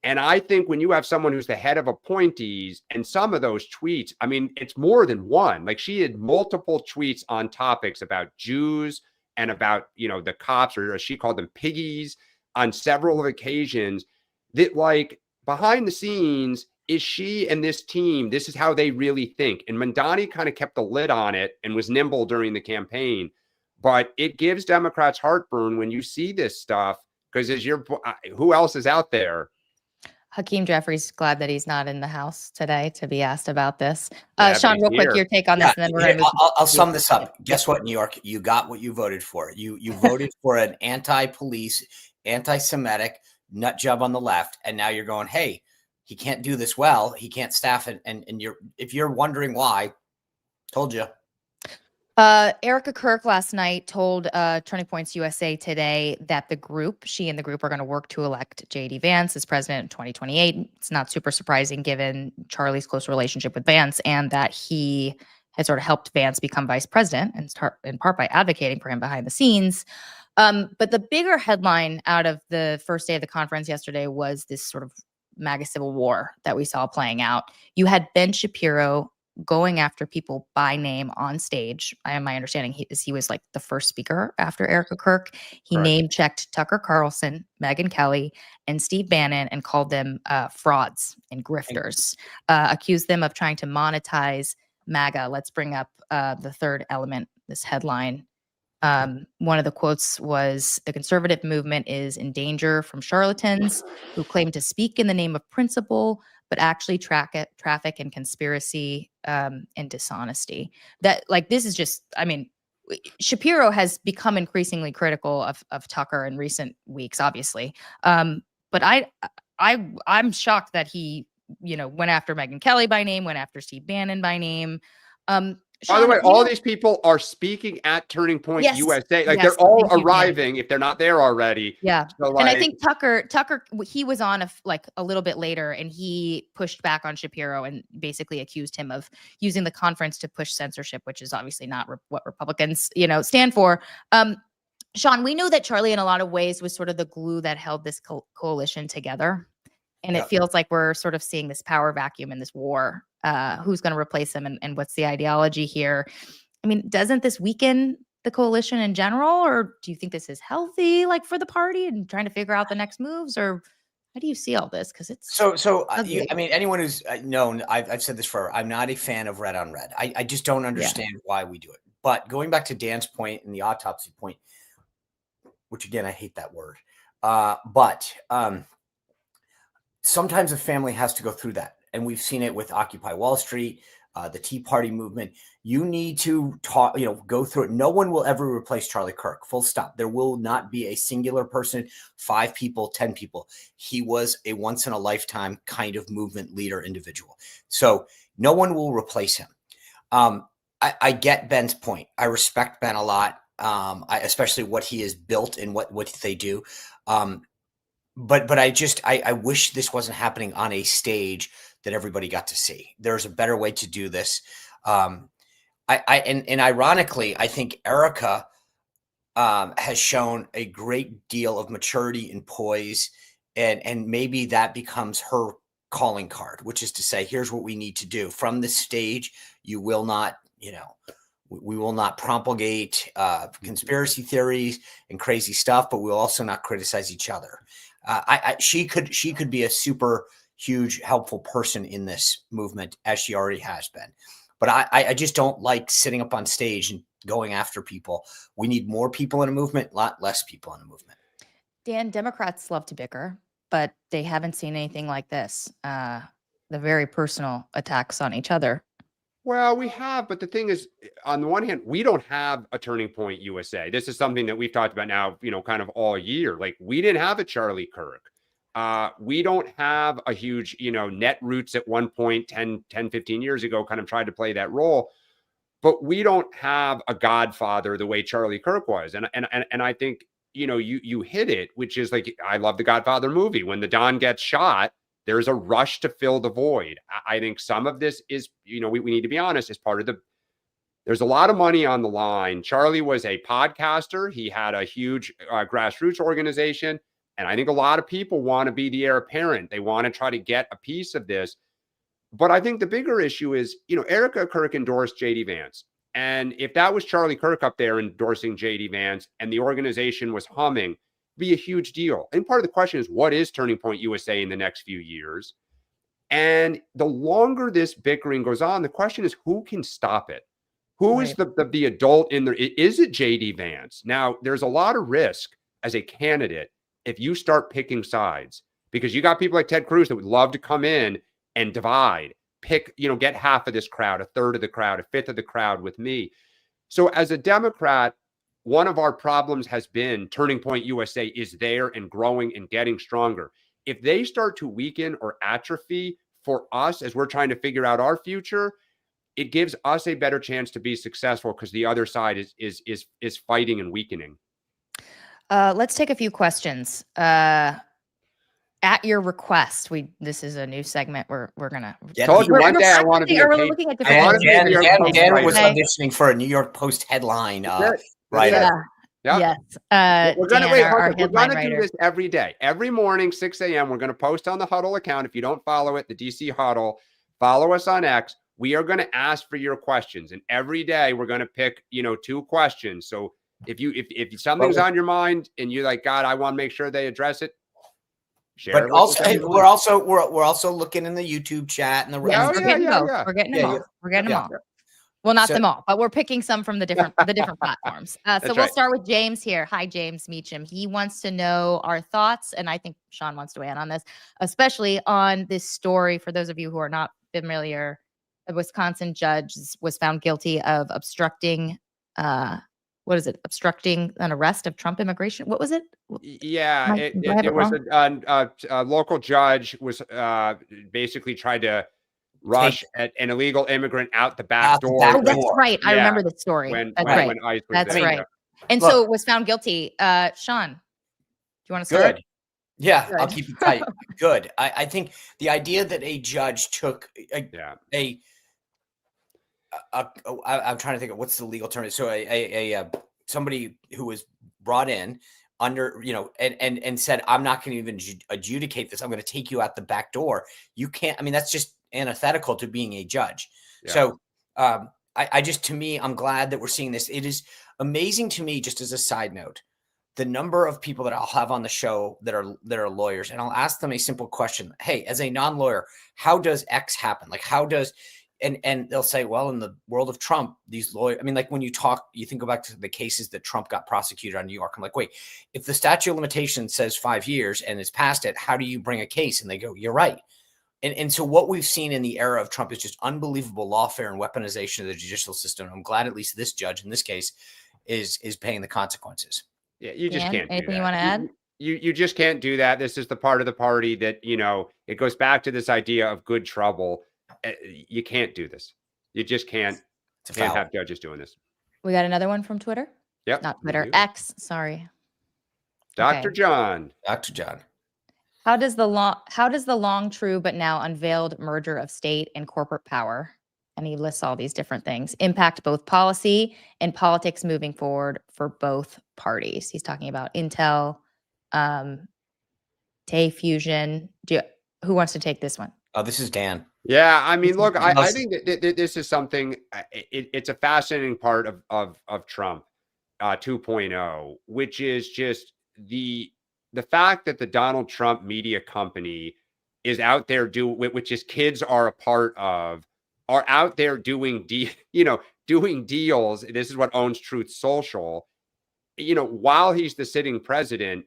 And I think when you have someone who's the head of appointees and some of those tweets, I mean, it's more than one. Like, she had multiple tweets on topics about Jews and about, the cops, or as she called them, piggies, on several occasions, that, like, behind the scenes, is she and this team, this is how they really think. And Mamdani kind of kept the lid on it and was nimble during the campaign. But it gives Democrats heartburn when you see this stuff, because who else is out there? Hakeem Jeffries, glad that he's not in the house today to be asked about this. Yeah, Sean, real quick, your take on this, and then we're going to move. I'll sum this up. Guess what, New York? You got what you voted for. You voted for an anti-police, anti-Semitic nut job on the left, and now you're going, hey, he can't do this well. He can't staff it, and if you're wondering why, told you. Erica Kirk last night told Turning Points USA Today that she and the group are going to work to elect J.D. Vance as president in 2028. It's not super surprising given Charlie's close relationship with Vance, and that he had sort of helped Vance become vice president, and in part by advocating for him behind the scenes. But the bigger headline out of the first day of the conference yesterday was this sort of MAGA civil war that we saw playing out. You had Ben Shapiro going after people by name on stage. My understanding he was like the first speaker after Erica Kirk. He name-checked Tucker Carlson, Megyn Kelly, and Steve Bannon, and called them frauds and grifters, accused them of trying to monetize MAGA. Let's bring up the third element, this headline. One of the quotes was, "The conservative movement is in danger from charlatans who claim to speak in the name of principle, but actually traffic and conspiracy and dishonesty." That, like, this is just, I mean, Shapiro has become increasingly critical of Tucker in recent weeks, obviously. But I'm shocked that he, went after Megyn Kelly by name, went after Steve Bannon by name. Sean, by the way, all these people are speaking at Turning Point USA. Like, they're all arriving if they're not there already. Yeah. So, and I think Tucker, he was on a little bit later, and he pushed back on Shapiro and basically accused him of using the conference to push censorship, which is obviously not what Republicans, stand for. Sean, we know that Charlie in a lot of ways was sort of the glue that held this coalition together. And it feels like we're sort of seeing this power vacuum in this war. Who's going to replace him, and what's the ideology here? I mean, doesn't this weaken the coalition in general, or do you think this is healthy, like, for the party and trying to figure out the next moves, or how do you see all this? Because it's I mean, anyone who's known, I've said this forever. I'm not a fan of red on red. I just don't understand why we do it. But going back to Dan's point and the autopsy point, which again, I hate that word. But sometimes a family has to go through that. And we've seen it with Occupy Wall Street, the Tea Party movement. You need to talk, go through it. No one will ever replace Charlie Kirk, full stop. There will not be a singular person, 5 people, 10 people. He was a once in a lifetime kind of movement leader individual. So no one will replace him. I get Ben's point. I respect Ben a lot, especially what he has built and what they do. But I wish this wasn't happening on a stage that everybody got to see. There's a better way to do this. And ironically, I think Erica has shown a great deal of maturity and poise, and maybe that becomes her calling card, which is to say, here's what we need to do from this stage. You will not, we will not propagate conspiracy theories and crazy stuff, but we'll also not criticize each other. She could be a super huge helpful person in this movement, as she already has been. But I just don't like sitting up on stage and going after people. We need more people in a movement, a lot less people in a movement. Dan, Democrats love to bicker, but they haven't seen anything like this. The very personal attacks on each other. Well, we have, but the thing is, on the one hand, we don't have a Turning Point USA. This is something that we've talked about now, kind of all year. Like, we didn't have a Charlie Kirk. We don't have a huge, Netroots at one point 10, 15 years ago kind of tried to play that role. But we don't have a godfather the way Charlie Kirk was. And I think, you hit it, which is like, I love the Godfather movie. When the Don gets shot, there's a rush to fill the void. I think some of this is, we need to be honest, as part of there's a lot of money on the line. Charlie was a podcaster. He had a huge grassroots organization. And I think a lot of people want to be the heir apparent. They want to try to get a piece of this. But I think the bigger issue is, Erica Kirk endorsed J.D. Vance. And if that was Charlie Kirk up there endorsing J.D. Vance and the organization was humming, it'd be a huge deal. And part of the question is, what is Turning Point USA in the next few years? And the longer this bickering goes on, the question is, who can stop it? Who is the adult in there? Is it J.D. Vance? Now, there's a lot of risk as a candidate if you start picking sides, because you got people like Ted Cruz that would love to come in and divide, pick, get half of this crowd, a third of the crowd, a fifth of the crowd with me. So as a Democrat, one of our problems has been Turning Point USA is there and growing and getting stronger. If they start to weaken or atrophy for us as we're trying to figure out our future, it gives us a better chance to be successful because the other side is fighting and weakening. Let's take a few questions. At your request, this is a new segment. We're gonna. Told you one day I want to be. We're looking at Dan was auditioning for a New York Post headline writer. Yeah. Yes. We're gonna do this every day, every morning, 6 a.m. We're gonna post on the Huddle account. If you don't follow it, the DC Huddle, follow us on X. We are gonna ask for your questions, and every day we're gonna pick, 2 questions. So if something's on your mind and you're like, God, I want to make sure they address it. But also, we're also looking in the YouTube chat and the we're getting them all. We're getting them all. Well, not them all, but we're picking some from the different platforms. So we'll start with James here. Hi, James Meacham. He wants to know our thoughts, and I think Sean wants to weigh in on this, especially on this story. For those of you who are not familiar, a Wisconsin judge was found guilty of obstructing. Obstructing an arrest of Trump immigration. What was it? Yeah, it was a local judge was basically tried to rush an illegal immigrant out the back door. Oh, that's right. I remember the story. When ICE was that's there. right. And so it was found guilty. Sean, do you want to start? Good. Yeah, good. I'll keep it tight. Good. I think the idea that a judge took I'm trying to think of what's the legal term. So somebody who was brought in under, and said, I'm not going to even adjudicate this. I'm going to take you out the back door. You can't. I mean, that's just antithetical to being a judge. Yeah. So to me, I'm glad that we're seeing this. It is amazing to me, just as a side note, the number of people that I'll have on the show that are lawyers, and I'll ask them a simple question. Hey, as a non-lawyer, how does X happen? Like, how does And they'll say, well, in the world of Trump, these lawyers, I mean, like when you think back to the cases that Trump got prosecuted on New York. I'm like, wait, if the statute of limitations says 5 years and it's past it, how do you bring a case? And they go, you're right. And so what we've seen in the era of Trump is just unbelievable lawfare and weaponization of the judicial system. I'm glad at least this judge in this case is paying the consequences. Yeah, you just can't. Anything you want to add? You just can't do that. This is the part of the party that, it goes back to this idea of good trouble. You can't do this. You just can't have judges doing this. We got another one from Twitter. Yep. Not Twitter. X. Sorry. Dr. John. Dr. John. How does the long, true but now unveiled merger of state and corporate power And he lists all these different things. Impact both policy and politics moving forward for both parties. He's talking about Intel, Tay Fusion. Who wants to take this one? Oh, this is Dan. Yeah, I mean, look, I think that this is something. It's a fascinating part of Trump 2.0, which is just the fact that the Donald Trump media company is out there which his kids are a part of, are out there doing doing deals. This is what owns Truth Social. While he's the sitting president,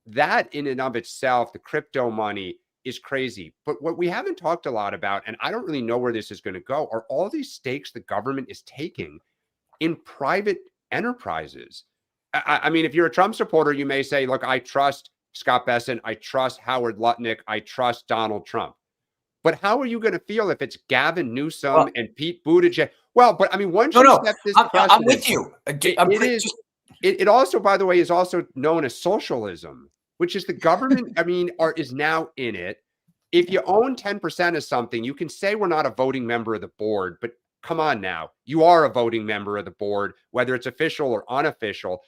that in and of itself, the crypto money is crazy. But what we haven't talked a lot about, and I don't really know where this is going to go, are all these stakes the government is taking in private enterprises. I mean, if you're a Trump supporter, you may say, look, I trust Scott Bessent, I trust Howard Lutnick, I trust Donald Trump. But how are you going to feel if it's Gavin Newsom and Pete Buttigieg? Well, but I mean, once you set this precedent, I'm with you. It also, by the way, is also known as socialism, which is the government, is now in it. If you own 10% of something, you can say we're not a voting member of the board, but come on now. You are a voting member of the board, whether it's official or unofficial.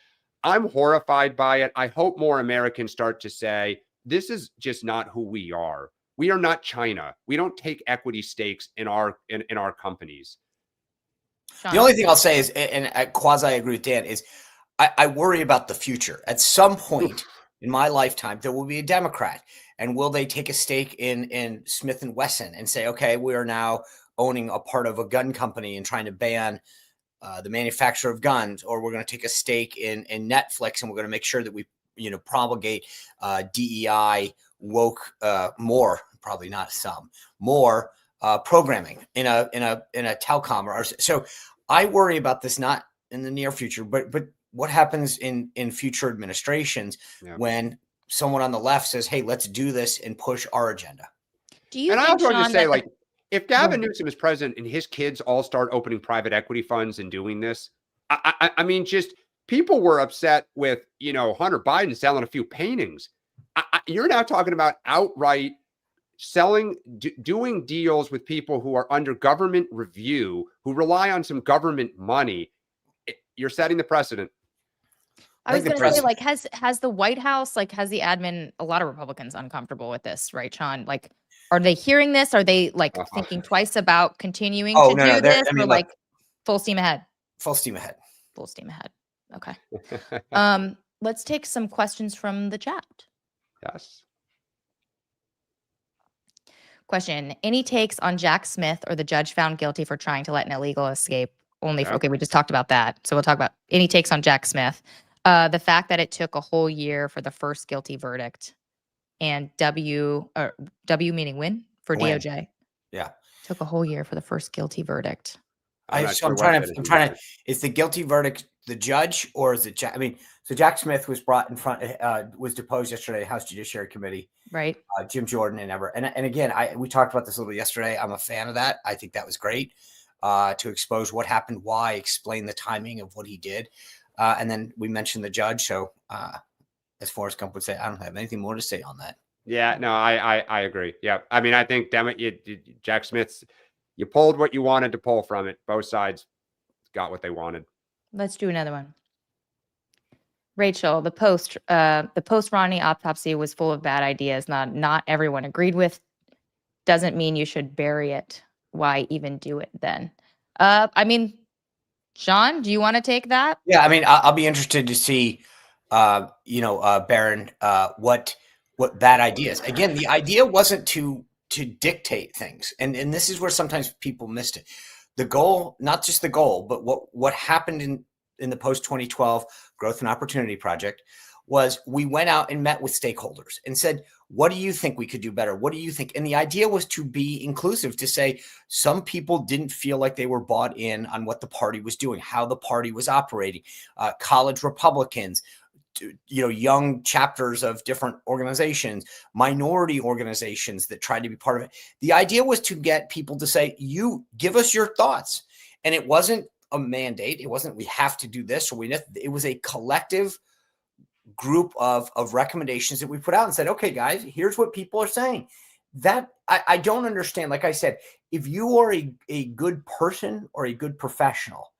I'm horrified by it. I hope more Americans start to say, this is just not who we are. We are not China. We don't take equity stakes in our companies. The only thing I'll say is, and I quasi agree with Dan, is I worry about the future. At some point in my lifetime, there will be a Democrat, and will they take a stake in Smith & Wesson and say, okay, we are now owning a part of a gun company and trying to ban the manufacture of guns, or we're going to take a stake in Netflix, and we're going to make sure that we promulgate DEI woke more, probably not some more programming in a telecom or so. I worry about this not in the near future, but what happens in future administrations when someone on the left says, hey, let's do this and push our agenda. And I also want to say, like, if Gavin Newsom is president and his kids all start opening private equity funds and doing this, I mean, just people were upset with, Hunter Biden selling a few paintings. You're now talking about outright selling, doing deals with people who are under government review, who rely on some government money. You're setting the precedent. I was going to say, like, has the White House, like, has the admin, a lot of Republicans uncomfortable with this, right, Sean? Like, are they hearing this? Are they like thinking twice about continuing to do this? Or like full steam ahead? Full steam ahead. Full steam ahead. Okay. Let's take some questions from the chat. Yes. Question. Any takes on Jack Smith or the judge found guilty for trying to let an illegal escape? Okay, we just talked about that. So we'll talk about any takes on Jack Smith. The fact that it took a whole year for the first guilty verdict, and W meaning win for DOJ. Yeah. Took a whole year for the first guilty verdict. I'm trying to, is the guilty verdict the judge, or is it Jack? I mean, so Jack Smith was brought in front, was deposed yesterday, House Judiciary Committee. Right. Jim Jordan and again, we talked about this a little yesterday. I'm a fan of that. I think that was great to expose what happened, why, explain the timing of what he did. And then we mentioned the judge. So as Forrest Gump would say, I don't have anything more to say on that. Yeah, no, I agree. Yeah. I mean, I think, damn it, Jack Smith's, you pulled what you wanted to pull from it. Both sides got what they wanted. Let's do another one. Rachel, the post Ronnie autopsy was full of bad ideas. Not everyone agreed with. Doesn't mean you should bury it. Why even do it then? I mean, Sean, do you want to take that? Yeah, I mean, I'll be interested to see, Barron, what bad ideas. Again, the idea wasn't to dictate things, and this is where sometimes people missed it. The goal, not just the goal, but what happened in the post 2012 Growth and Opportunity Project was we went out and met with stakeholders and said, what do you think we could do better? What do you think? And the idea was to be inclusive, to say some people didn't feel like they were bought in on what the party was doing, how the party was operating, college Republicans, young chapters of different organizations, minority organizations that tried to be part of it. The idea was to get people to say, you give us your thoughts. And it wasn't a mandate. It wasn't, we have to do this. It was a collective group of recommendations that we put out and said, okay, guys, here's what people are saying. That I don't understand. Like I said, if you are a good person or a good professional,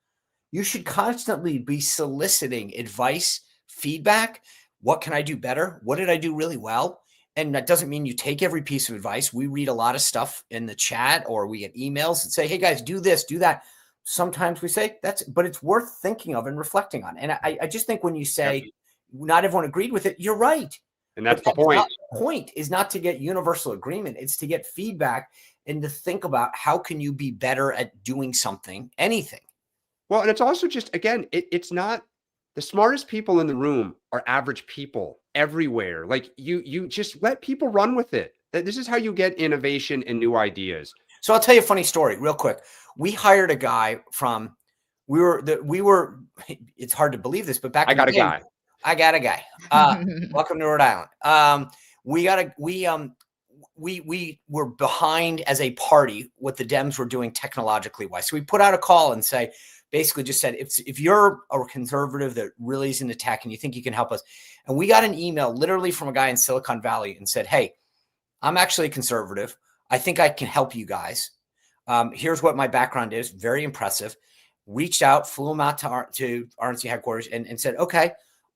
you should constantly be soliciting advice, feedback. What can I do better? What did I do really well? And that doesn't mean you take every piece of advice. We read a lot of stuff in the chat, or we get emails that say, hey guys, do this, do that. Sometimes we say but it's worth thinking of and reflecting on. And I just think when you say not everyone agreed with it, you're right. And that's the point. The point is not to get universal agreement. It's to get feedback and to think about how can you be better at doing something, anything. Well, and it's also just, again, it's not the smartest people in the room are average people everywhere. Like you just let people run with it. This is how you get innovation and new ideas. So I'll tell you a funny story real quick. We hired a guy from, it's hard to believe this, but I got a guy. Welcome to Rhode Island. We were behind as a party what the Dems were doing technologically wise. So we put out a call and basically just said, if you're a conservative that really is into tech and you think you can help us. And we got an email literally from a guy in Silicon Valley and said, hey, I'm actually a conservative. I think I can help you guys. Here's what my background is. Very impressive. Reached out, flew him out to RNC headquarters and said, okay,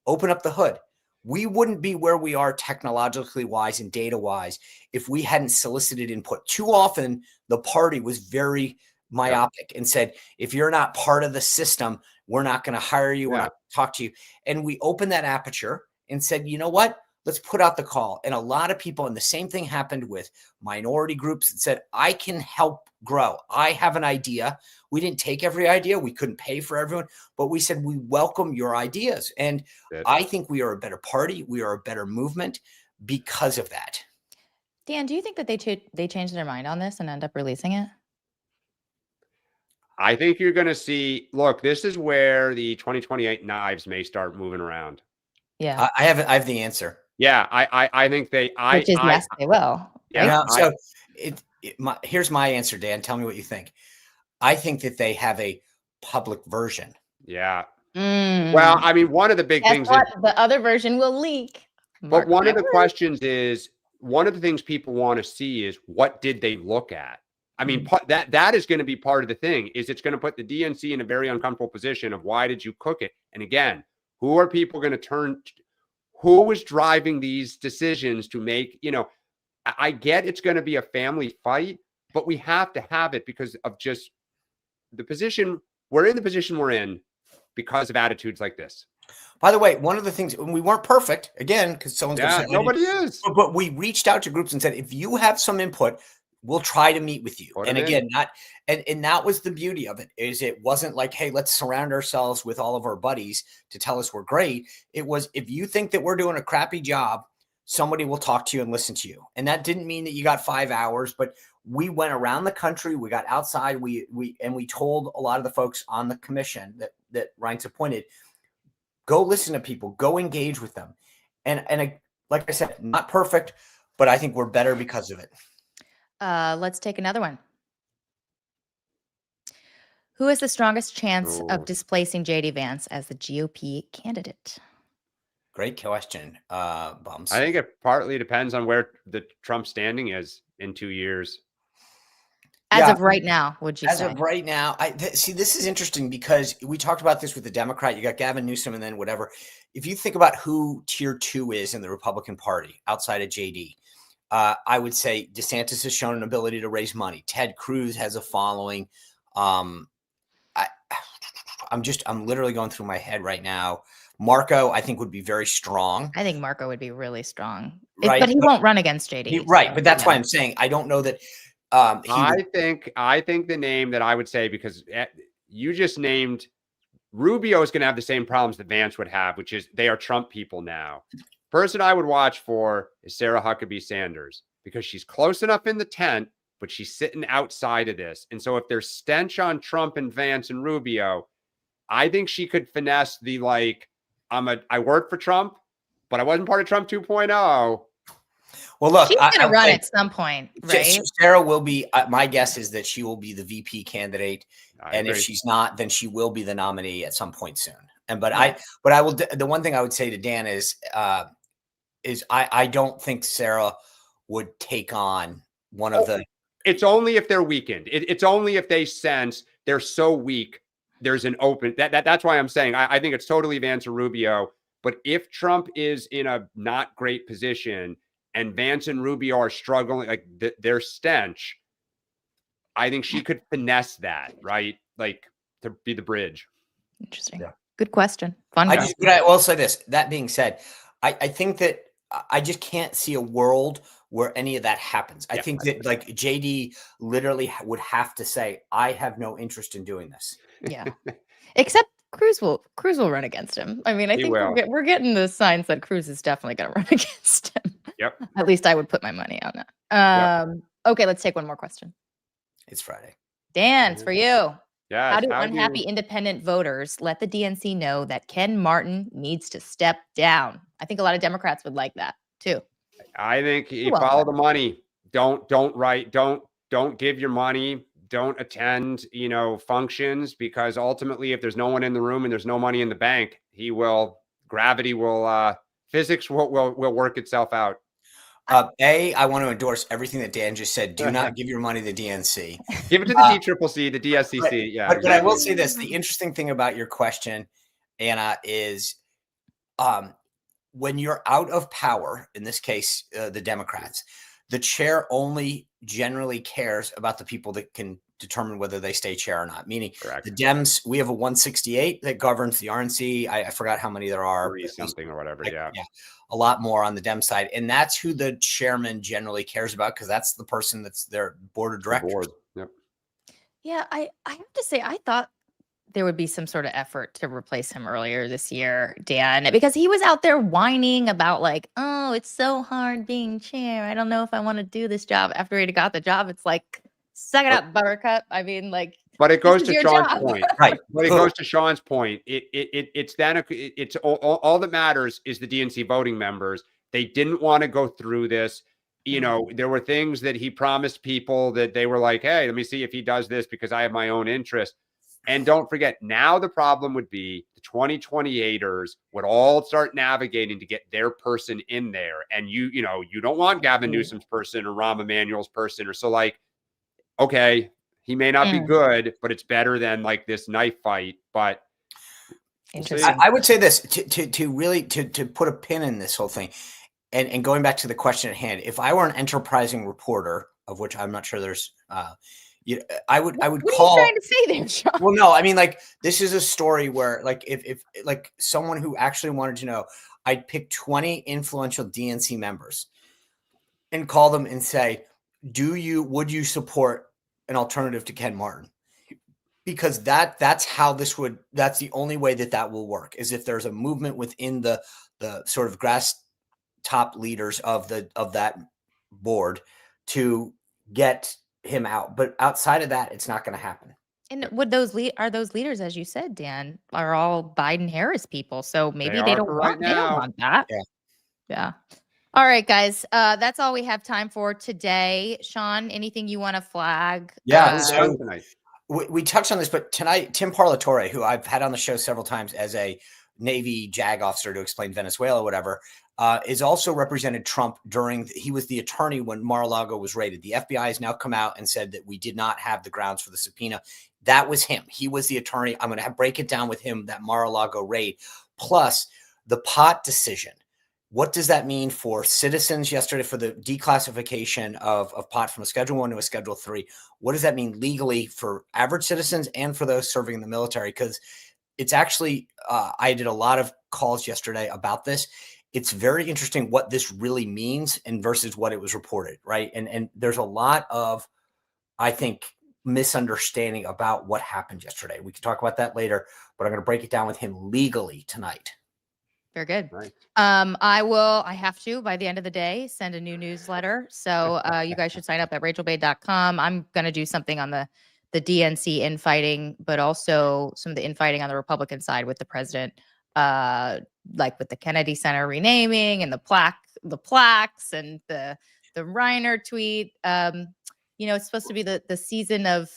open up the hood. We wouldn't be where we are technologically wise and data wise if we hadn't solicited input. Too often, the party was very myopic and said, if you're not part of the system, we're not going to hire you. We're not going to talk to you. And we opened that aperture and said, you know what? Let's put out the call. And a lot of people, and the same thing happened with minority groups that said, I can help grow. I have an idea. We didn't take every idea. We couldn't pay for everyone, but we said, we welcome your ideas. And I think we are a better party. We are a better movement because of that. Dan, do you think that they changed their mind on this and end up releasing it? I think you're going to see, look, this is where the 2028 knives may start moving around. Yeah. I have the answer. Yeah. I think yes, they will. Yeah. So here's my answer, Dan. Tell me what you think. I think that they have a public version. Yeah. Well, I mean, one of the big things is the other version will leak. But one of the questions is, one of the things people want to see is, what did they look at? I mean, that is going to be part of the thing. Is it's going to put the DNC in a very uncomfortable position of, why did you cook it? And again, who are people going to turn? Who was driving these decisions to make? I get it's going to be a family fight, but we have to have it because of just the position we're in. The position we're in because of attitudes like this. By the way, one of the things, we weren't perfect, again, because someone's going to say nobody is. But we reached out to groups and said, if you have some input, we'll try to meet with you. And again, and that was the beauty of it, is it wasn't like, hey, let's surround ourselves with all of our buddies to tell us we're great. It was, if you think that we're doing a crappy job, somebody will talk to you and listen to you. And that didn't mean that you got 5 hours, but we went around the country. We got outside. We told a lot of the folks on the commission that Ryan's appointed, go listen to people, go engage with them. And like I said, not perfect, but I think we're better because of it. Let's take another one. Who has the strongest chance of displacing JD Vance as the GOP candidate? Great question, Bums. I think it partly depends on where the Trump standing is in 2 years. As of right now, would you say? As of right now, see, this is interesting because we talked about this with the Democrat. You got Gavin Newsom and then whatever. If you think about who tier 2 is in the Republican Party outside of JD, I would say DeSantis has shown an ability to raise money. Ted Cruz has a following. I'm literally going through my head right now. Marco, I think, would be very strong. I think Marco would be really strong, right? But he won't run against JD. Right, but that's why I'm saying I don't know that. I think the name that I would say, because you just named, Rubio is going to have the same problems that Vance would have, which is they are Trump people now. Person I would watch for is Sarah Huckabee Sanders, because she's close enough in the tent, but she's sitting outside of this. And so if there's stench on Trump and Vance and Rubio, I think she could finesse the, like, I worked for Trump, but I wasn't part of Trump 2.0. Well, look, she's going to run at some point, right? Sarah will be. My guess is that she will be the VP candidate, and if she's not, then she will be the nominee at some point soon. But I will. The one thing I would say to Dan is I don't think Sarah would take on one of the It's only if they're weakened. It's only if they sense they're so weak. There's an open that's why I'm saying I think it's totally Vance or Rubio. But if Trump is in a not great position and Vance and Rubio are struggling, like their stench, I think she could finesse that, right? Like to be the bridge. Interesting. Yeah. Good question. Fun. But I will say this. That being said, I think that I just can't see a world where any of that happens. I think that like JD literally would have to say, I have no interest in doing this. Yeah. Except Cruz will run against him. I mean, I think we're getting the signs that Cruz is definitely going to run against him. Yep. At least I would put my money on that. Okay, let's take one more question. It's Friday. Dan, it's for you. Yes, how do unhappy independent voters let the DNC know that Ken Martin needs to step down? I think a lot of Democrats would like that too. I think you follow the money. Don't give your money. Don't attend, functions, because ultimately, if there's no one in the room and there's no money in the bank, physics will work itself out. I want to endorse everything that Dan just said. Do not give your money to the DNC. Give it to the DCCC, the DSCC. But I will say this: the interesting thing about your question, Anna, is when you're out of power, in this case, the Democrats, the chair only generally cares about the people that can determine whether they stay chair or not. Meaning, the Dems, we have a 168 that governs the RNC. I forgot how many there are. 30 something or whatever. Yeah. A lot more on the Dem side. And that's who the chairman generally cares about, because that's the person that's their board of directors. Yep. Yeah, I have to say, I thought there would be some sort of effort to replace him earlier this year, Dan, because he was out there whining about like, oh, it's so hard being chair. I don't know if I want to do this job. After he got the job, it's like, suck it up, Buttercup. I mean, like, but it goes to Sean's point, right? But it goes to Sean's point. It's all that matters is the DNC voting members. They didn't want to go through this. There were things that he promised people that they were like, hey, let me see if he does this because I have my own interest. And don't forget, now the problem would be the 2028ers would all start navigating to get their person in there. And you don't want Gavin Newsom's person or Rahm Emanuel's person, or so like, okay, he may not be good, but it's better than like this knife fight. But I would say this to really put a pin in this whole thing, and going back to the question at hand. If I were an enterprising reporter, of which I'm not sure there's, I would what call. What are you trying to say there, Sean? Well, no, I mean, like, this is a story where, like, if like someone who actually wanted to know, I'd pick 20 influential DNC members and call them and say, would you support an alternative to Ken Martin? Because that's the only way that will work, is if there's a movement within the sort of grass top leaders of that board to get him out. But outside of that, it's not going to happen. And would those leaders, as you said, Dan, are all Biden-Harris people? So maybe they don't want that. Yeah. All right, guys. That's all we have time for today. Sean, anything you want to flag? Yeah. So we touched on this, but tonight, Tim Parlatore, who I've had on the show several times as a Navy JAG officer to explain Venezuela, whatever, is also represented Trump he was the attorney when Mar-a-Lago was raided. The FBI has now come out and said that we did not have the grounds for the subpoena. That was him. He was the attorney. I'm going to break it down with him, that Mar-a-Lago raid, plus the pot decision. What does that mean for citizens yesterday for the declassification of pot from a Schedule 1 to a Schedule 3? What does that mean legally for average citizens and for those serving in the military? Because it's actually, I did a lot of calls yesterday about this. It's very interesting what this really means and versus what it was reported, right? And there's a lot of, I think, misunderstanding about what happened yesterday. We can talk about that later, but I'm going to break it down with him legally tonight. Very good. Right. I have to, by the end of the day, send a new newsletter. So you guys should sign up at rachelbade.com. I'm going to do something on the DNC infighting, but also some of the infighting on the Republican side with the president, like with the Kennedy Center renaming and the plaques and the Reiner tweet. It's supposed to be the season of,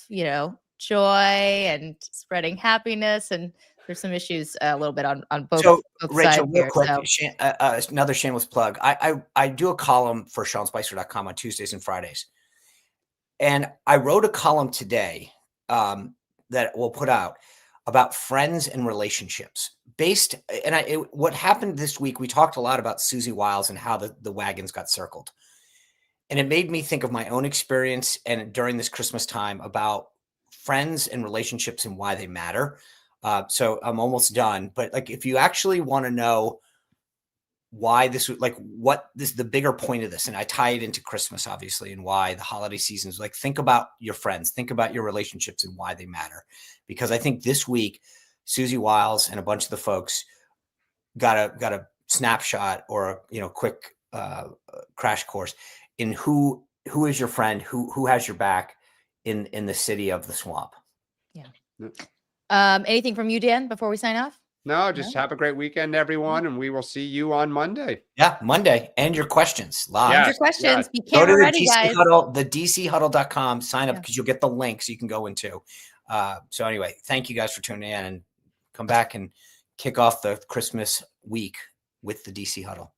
joy and spreading happiness, and there's some issues a little bit on both. So, both Rachel, sides real here, quick, another shameless plug. I do a column for SeanSpicer.com on Tuesdays and Fridays. And I wrote a column today that we'll put out about friends and relationships what happened this week. We talked a lot about Susie Wiles and how the wagons got circled. And it made me think of my own experience and during this Christmas time about friends and relationships and why they matter. So I'm almost done. But like, if you actually want to know why this, like what this, the bigger point of this, and I tie it into Christmas, obviously, and why the holiday seasons, like think about your friends, think about your relationships and why they matter. Because I think this week, Susie Wiles and a bunch of the folks got a snapshot or a quick crash course in who is your friend, who has your back in the city of the swamp. Yeah. Anything from you, Dan, before we sign off? No, just have a great weekend, everyone, and we will see you on Monday. Yeah, Monday. And your questions live. And your questions. Be go to camera the ready, DC guys. Huddle, the DCHuddle.com. Sign up because you'll get the link so you can go into. So anyway, thank you guys for tuning in, and come back and kick off the Christmas week with the DC Huddle.